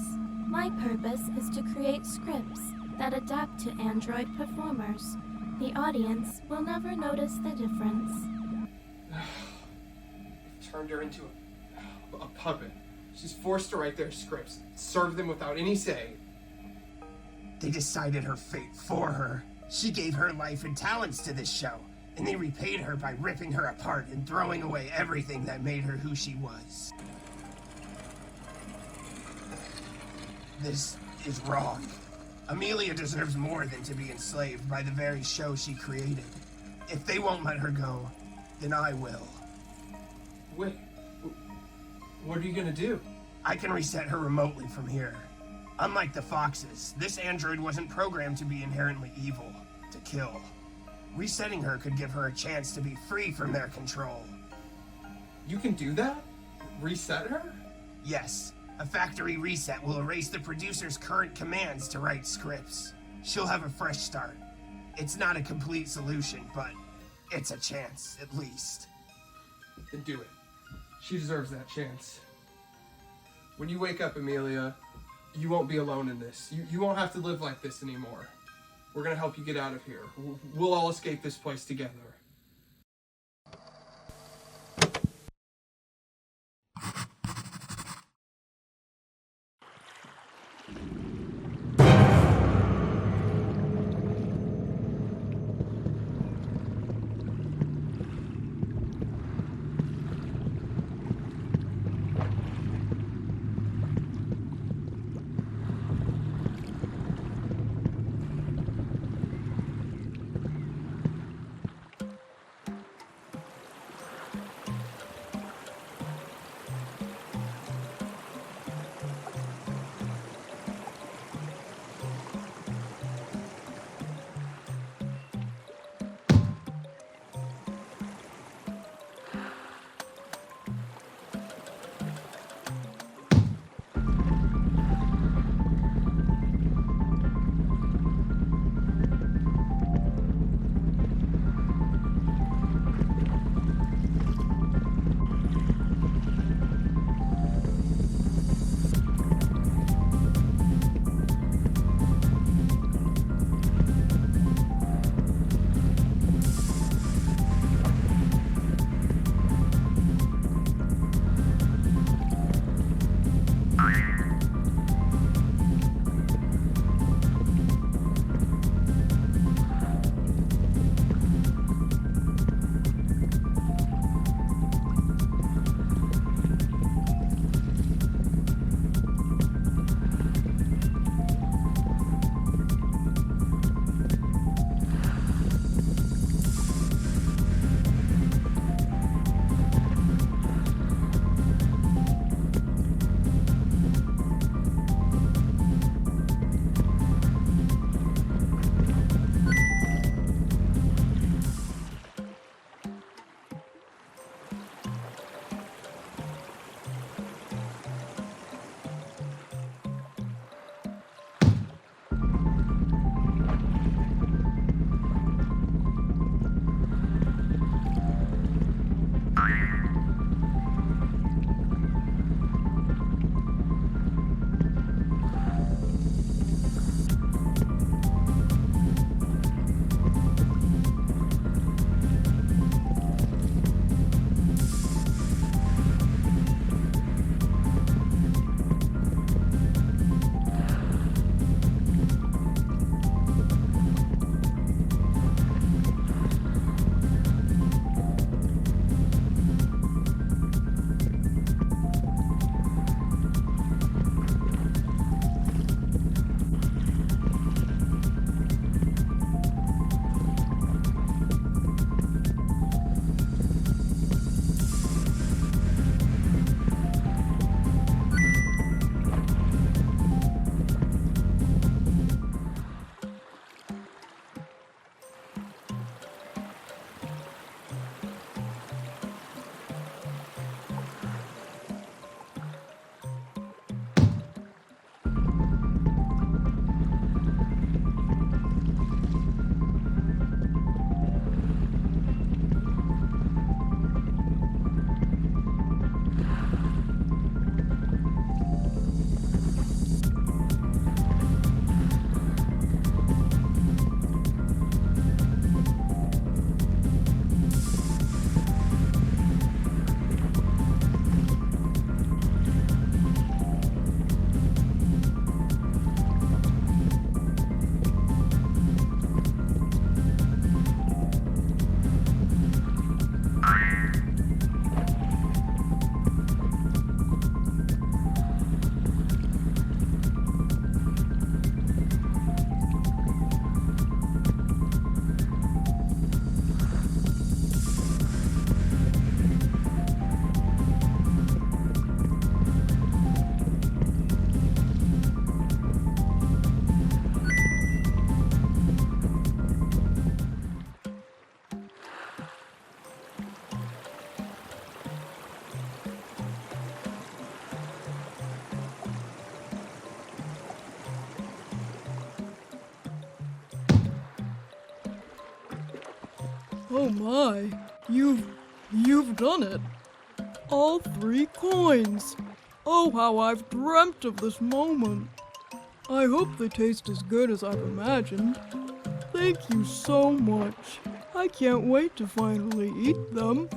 my purpose is to create scripts that adapt to Android performers. The audience will never notice the difference. Turned her into a puppet. She's forced to write their scripts, serve them without any say. They decided her fate for her. She gave her life and talents to this show, and they repaid her by ripping her apart and throwing away everything that made her who she was. This is wrong. Amelia deserves more than to be enslaved by the very show she created. If they won't let her go, then I will. Wait, what are you gonna do? I can reset her remotely from here. Unlike the Foxes, this android wasn't programmed to be inherently evil, to kill. Resetting her could give her a chance to be free from their control. You can do that? Reset her? Yes, a factory reset will erase the producer's current commands to write scripts. She'll have a fresh start. It's not a complete solution, but it's a chance, at least. Then do it. She deserves that chance. When you wake up, Amelia, you won't be alone in this. You won't have to live like this anymore. We're gonna help you get out of here. We'll all escape this place together. Oh my, you've done it. All 3 coins. Oh, how I've dreamt of this moment. I hope they taste as good as I've imagined. Thank you so much. I can't wait to finally eat them.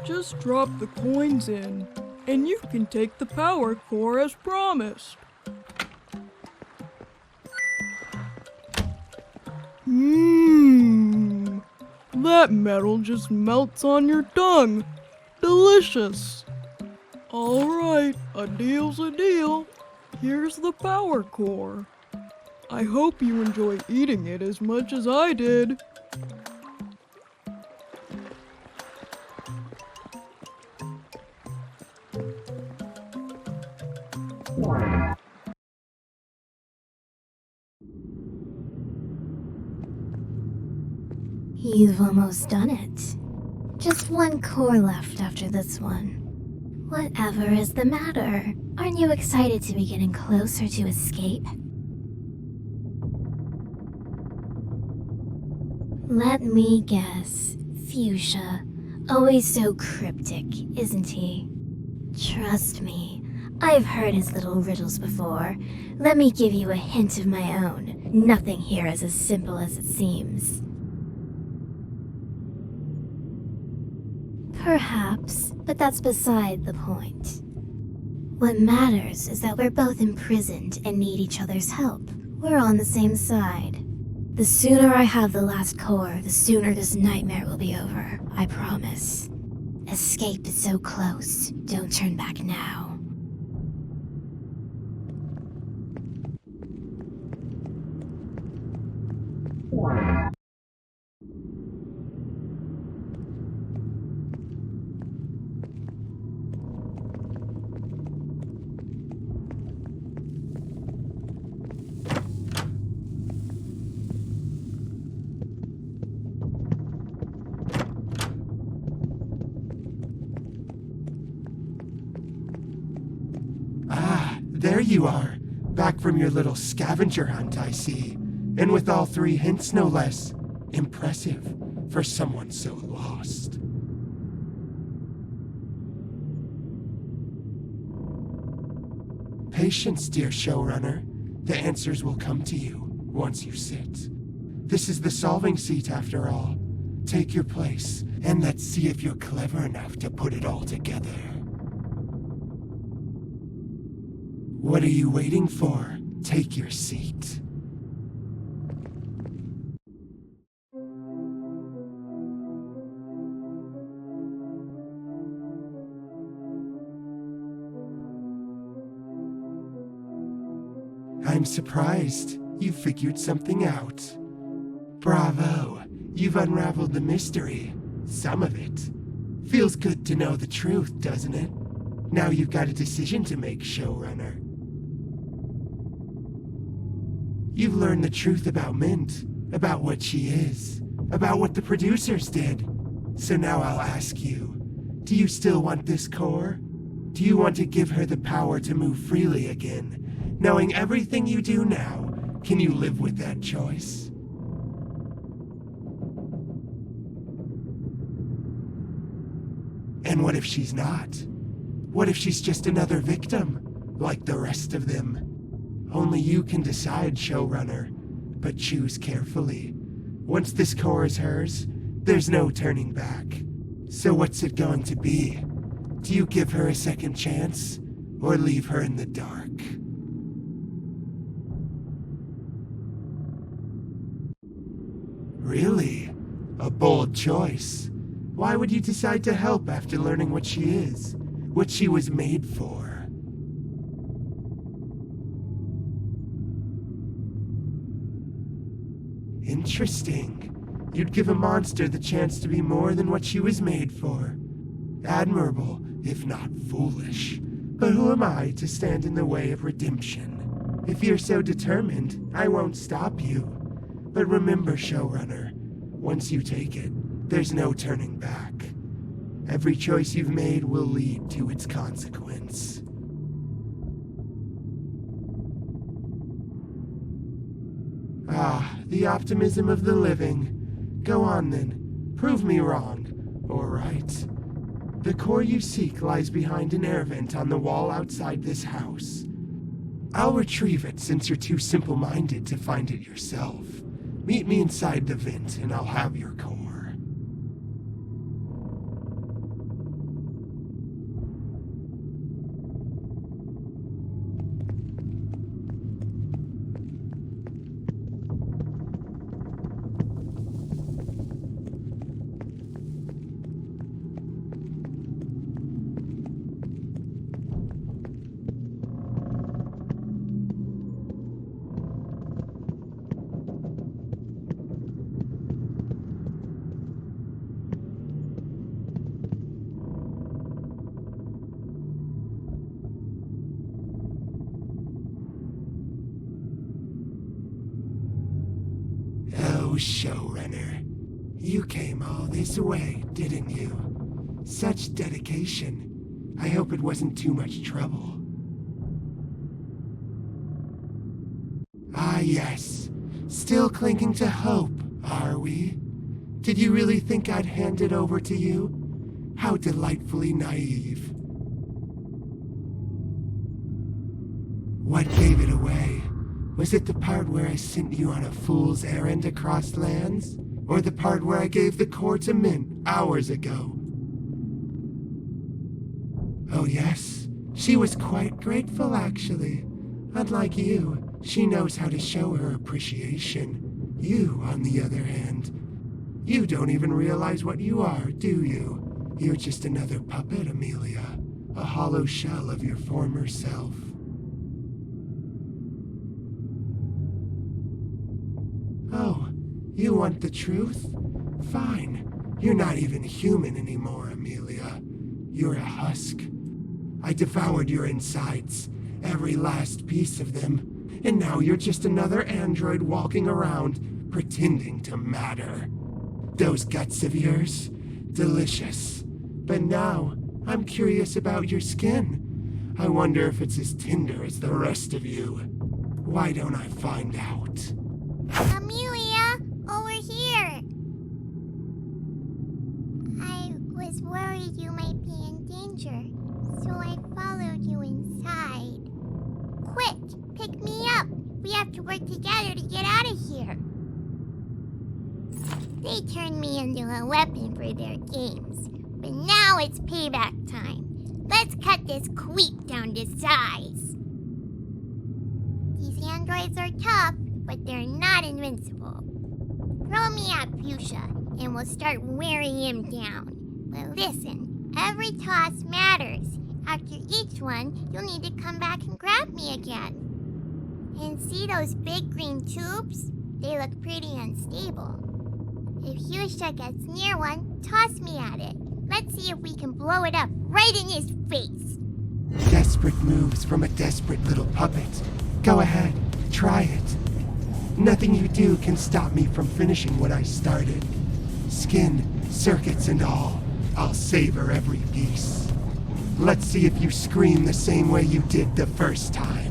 Just drop the coins in, and you can take the power core as promised. Mmm. That metal just melts on your tongue. Delicious. Alright, a deal's a deal. Here's the power core. I hope you enjoy eating it as much as I did. You've almost done it. Just 1 core left after this one. Whatever is the matter? Aren't you excited to be getting closer to escape? Let me guess. Fuchsia. Always so cryptic, isn't he? Trust me, I've heard his little riddles before. Let me give you a hint of my own. Nothing here is as simple as it seems. Perhaps, but that's beside the point. What matters is that we're both imprisoned and need each other's help. We're on the same side. The sooner I have the last core, the sooner this nightmare will be over, I promise. Escape is so close. Don't turn back now. There you are, back from your little scavenger hunt, I see. And with all 3 hints, no less. Impressive for someone so lost. Patience, dear showrunner. The answers will come to you once you sit. This is the solving seat, after all. Take your place, and let's see if you're clever enough to put it all together. What are you waiting for? Take your seat. I'm surprised you figured something out. Bravo! You've unraveled the mystery. Some of it. Feels good to know the truth, doesn't it? Now you've got a decision to make, showrunner. You've learned the truth about Mint, about what she is, about what the producers did. So now I'll ask you, do you still want this core? Do you want to give her the power to move freely again? Knowing everything you do now, can you live with that choice? And what if she's not? What if she's just another victim, like the rest of them? Only you can decide, showrunner, but choose carefully. Once this core is hers, there's no turning back. So what's it going to be? Do you give her a second chance, or leave her in the dark? Really? A bold choice. Why would you decide to help after learning what she is? What she was made for? Interesting. You'd give a monster the chance to be more than what she was made for. Admirable, if not foolish. But who am I to stand in the way of redemption? If you're so determined, I won't stop you. But remember, showrunner, once you take it, there's no turning back. Every choice you've made will lead to its consequence. Ah, the optimism of the living. Go on then. Prove me wrong. All right. The core you seek lies behind an air vent on the wall outside this house. I'll retrieve it since you're too simple-minded to find it yourself. Meet me inside the vent and I'll have your core. Oh, showrunner. You came all this way, didn't you? Such dedication. I hope it wasn't too much trouble. Ah, yes. Still clinging to hope, are we? Did you really think I'd hand it over to you? How delightfully naive. What gave it away? Was it the part where I sent you on a fool's errand across lands? Or the part where I gave the core to Mint hours ago? Oh yes, she was quite grateful actually. Unlike you, she knows how to show her appreciation. You, on the other hand, you don't even realize what you are, do you? You're just another puppet, Amelia. A hollow shell of your former self. Oh, you want the truth? Fine. You're not even human anymore, Amelia. You're a husk. I devoured your insides, every last piece of them, and now you're just another android walking around, pretending to matter. Those guts of yours? Delicious. But now, I'm curious about your skin. I wonder if it's as tender as the rest of you. Why don't I find out? Amelia, over here. I was worried you might be in danger, so I followed you inside. Quick, pick me up. We have to work together to get out of here. They turned me into a weapon for their games, but now it's payback time. Let's cut this queep down to size. These androids are tough, but they're not invincible. Throw me at Fuchsia, and we'll start wearing him down. But listen, every toss matters. After each one, you'll need to come back and grab me again. And see those big green tubes? They look pretty unstable. If Fuchsia gets near one, toss me at it. Let's see if we can blow it up right in his face. Desperate moves from a desperate little puppet. Go ahead, try it. Nothing you do can stop me from finishing what I started. Skin, circuits, and all. I'll savor every piece. Let's see if you scream the same way you did the first time.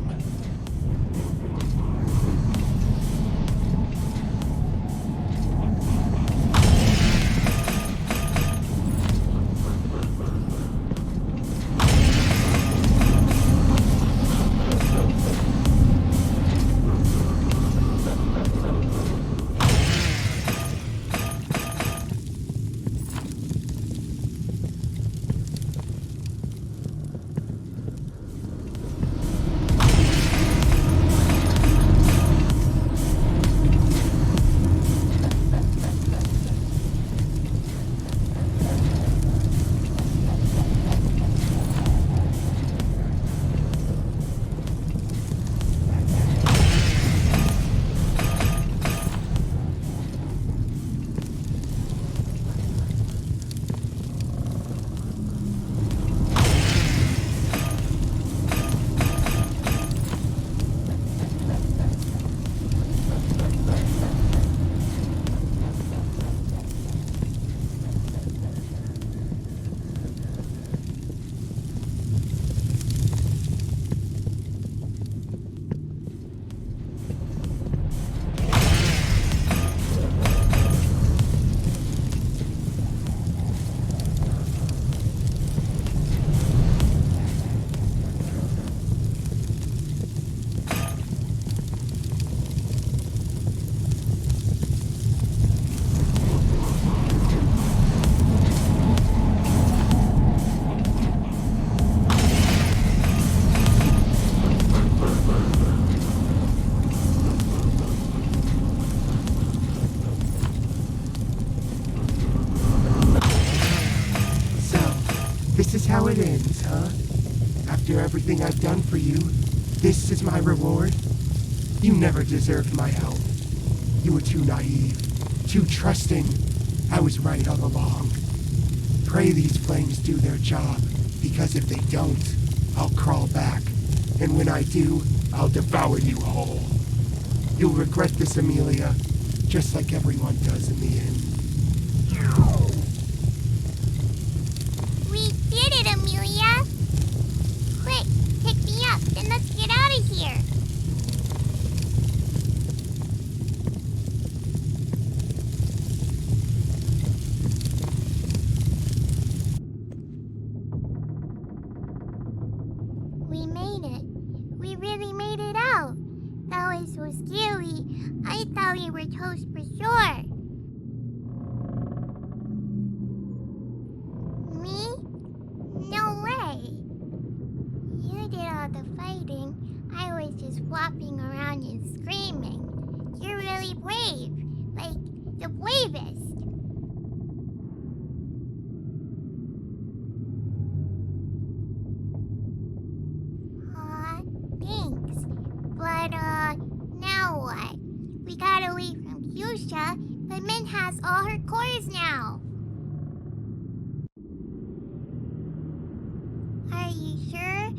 This is how it ends, huh? After everything I've done for you, this is my reward? You never deserved my help. You were too naive, too trusting. I was right all along. Pray these flames do their job, because if they don't, I'll crawl back. And when I do, I'll devour you whole. You'll regret this, Amelia, just like everyone does in the end. We did it, Amelia! Quick, pick me up, then let's get out of here! We made it. We really made it out. That was so scary. I thought we were toast for sure. Me? No way. You did all the fighting. I was just flopping around and screaming. You're really brave. Like, the bravest. Aw, thanks. But, now what? We got away from Fuchsia, but Min has all her cores now. Are you sure?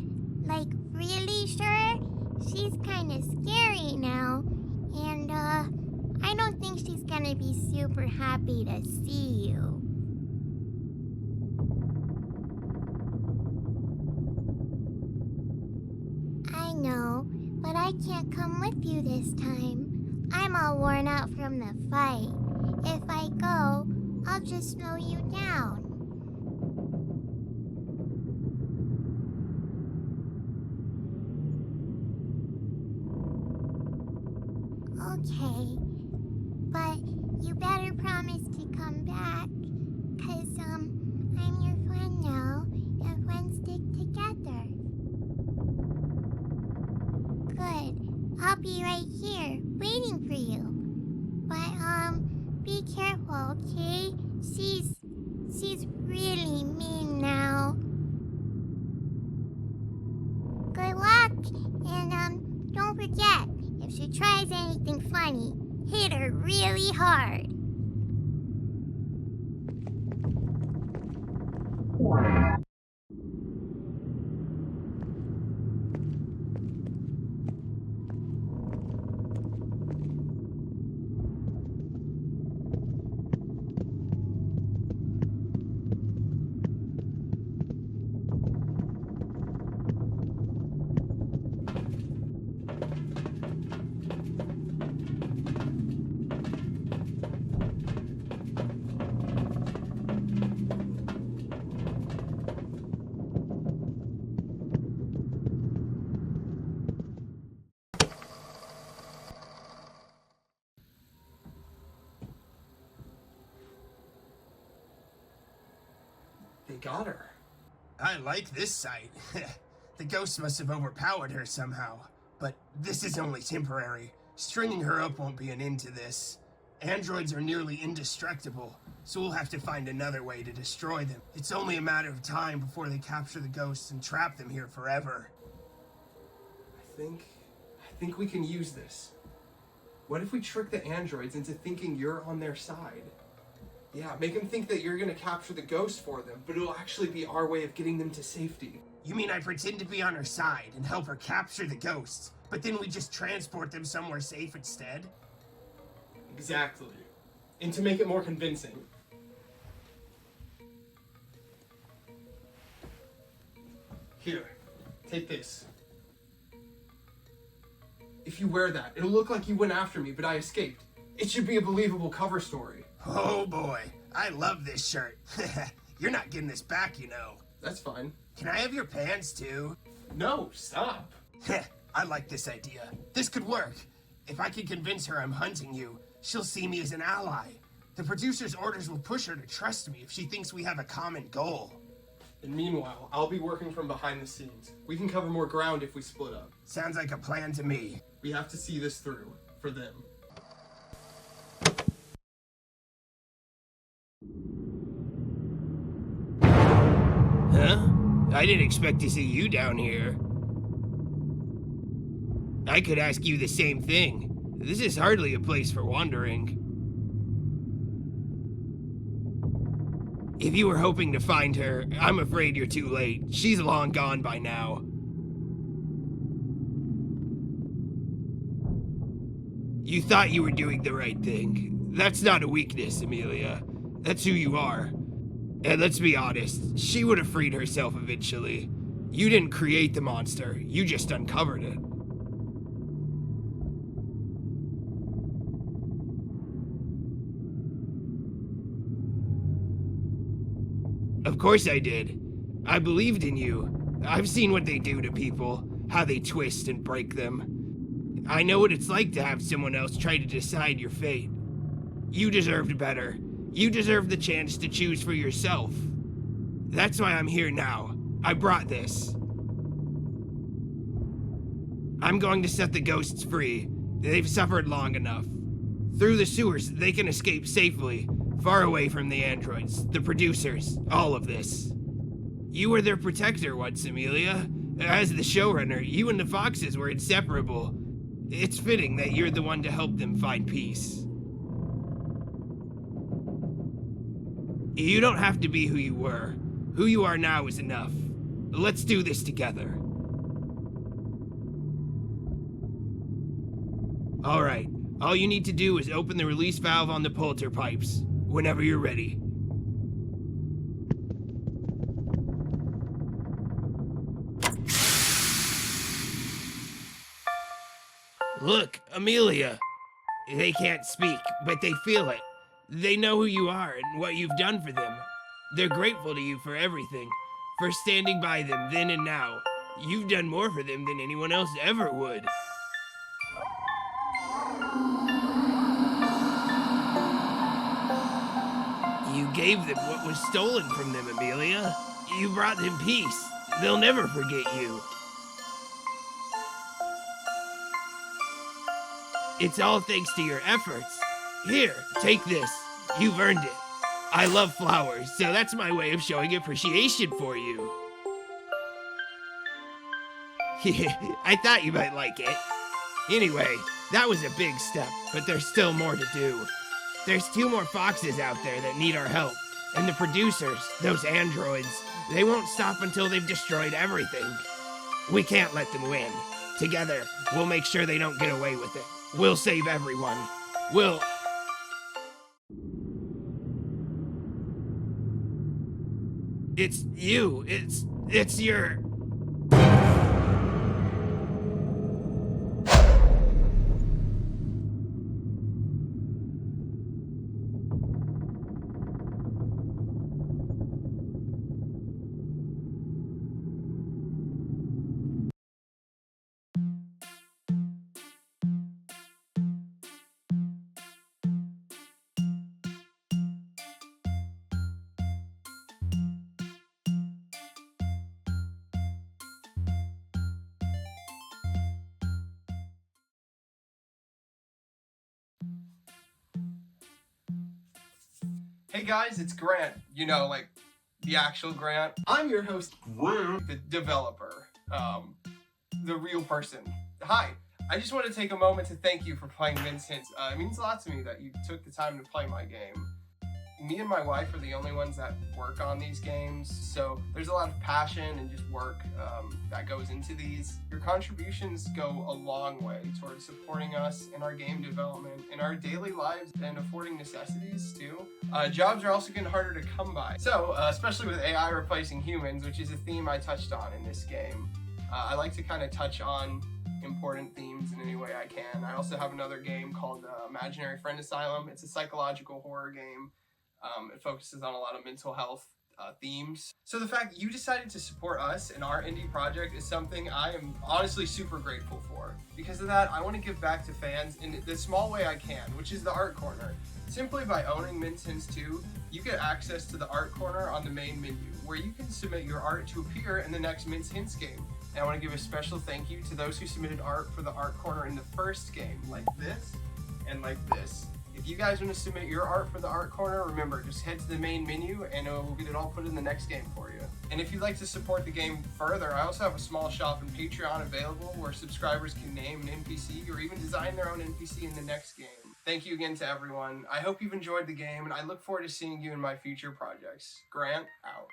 Like, really sure? She's kinda scary now, and, I don't think she's gonna be super happy to see you. I know, but I can't come with you this time. I'm all worn out from the fight. If I go, I'll just slow you down. Okay, but you better promise to come back, 'cause, I'm your friend now, and friends stick together. Good, I'll be right here, waiting for you. But, be careful, okay? She's really mean now. Good luck, and, don't forget, if she tries anything funny, hit her really hard. They got her. I like this site. The ghost must have overpowered her somehow. But this is only temporary. Stringing her up won't be an end to this. Androids are nearly indestructible, so we'll have to find another way to destroy them. It's only a matter of time before they capture the ghosts and trap them here forever. I think we can use this. What if we trick the androids into thinking you're on their side? Yeah, make them think that you're gonna capture the ghost for them, but it'll actually be our way of getting them to safety. You mean I pretend to be on her side and help her capture the ghosts, but then we just transport them somewhere safe instead? Exactly. And to make it more convincing, here, take this. If you wear that, it'll look like you went after me, but I escaped. It should be a believable cover story. Oh boy, I love this shirt. You're not getting this back, you know. That's fine. Can I have your pants too? No, stop. I like this idea. This could work. If I can convince her I'm hunting you, she'll see me as an ally. The producer's orders will push her to trust me if she thinks we have a common goal. And meanwhile, I'll be working from behind the scenes. We can cover more ground if we split up. Sounds like a plan to me. We have to see this through, for them. Huh? I didn't expect to see you down here. I could ask you the same thing. This is hardly a place for wandering. If you were hoping to find her, I'm afraid you're too late. She's long gone by now. You thought you were doing the right thing. That's not a weakness, Amelia. That's who you are. And let's be honest, she would have freed herself eventually. You didn't create the monster, you just uncovered it. Of course I did. I believed in you. I've seen what they do to people, how they twist and break them. I know what it's like to have someone else try to decide your fate. You deserved better. You deserve the chance to choose for yourself. That's why I'm here now. I brought this. I'm going to set the ghosts free. They've suffered long enough. Through the sewers, they can escape safely, far away from the androids, the producers, all of this. You were their protector once, Amelia. As the showrunner, you and the Foxes were inseparable. It's fitting that you're the one to help them find peace. You don't have to be who you were. Who you are now is enough. Let's do this together. All right. All you need to do is open the release valve on the polterpipes, whenever you're ready. Look, Amelia. They can't speak, but they feel it. They know who you are and what you've done for them. They're grateful to you for everything, for standing by them then and now. You've done more for them than anyone else ever would. You gave them what was stolen from them, Amelia. You brought them peace. They'll never forget you. It's all thanks to your efforts. Here, take this. You've earned it. I love flowers, so that's my way of showing appreciation for you. I thought you might like it. Anyway, that was a big step, but there's still more to do. There's 2 more Foxes out there that need our help, and the producers, those androids, they won't stop until they've destroyed everything. We can't let them win. Together, we'll make sure they don't get away with it. We'll save everyone. We'll... It's you. It's your... Hey guys, it's Grant. You know, like, the actual Grant. I'm your host, Grant, the developer. The real person. Hi. I just want to take a moment to thank you for playing Vincent. It means a lot to me that you took the time to play my game. Me and my wife are the only ones that work on these games, so there's a lot of passion and just work that goes into these. Your contributions go a long way towards supporting us in our game development, in our daily lives, and affording necessities too. Jobs are also getting harder to come by. So, especially with AI replacing humans, which is a theme I touched on in this game, I like to kind of touch on important themes in any way I can. I also have another game called Imaginary Friend Asylum. It's a psychological horror game. It focuses on a lot of mental health themes. So the fact that you decided to support us in our indie project is something I am honestly super grateful for. Because of that, I want to give back to fans in the small way I can, which is the Art Corner. Simply by owning Mints Hints 2, you get access to the Art Corner on the main menu, where you can submit your art to appear in the next Mints Hints game. And I want to give a special thank you to those who submitted art for the Art Corner in the first game, like this and like this. If you guys want to submit your art for the Art Corner, remember, just head to the main menu and we'll get it all put in the next game for you. And if you'd like to support the game further, I also have a small shop and Patreon available where subscribers can name an NPC or even design their own NPC in the next game. Thank you again to everyone. I hope you've enjoyed the game, and I look forward to seeing you in my future projects. Grant, out.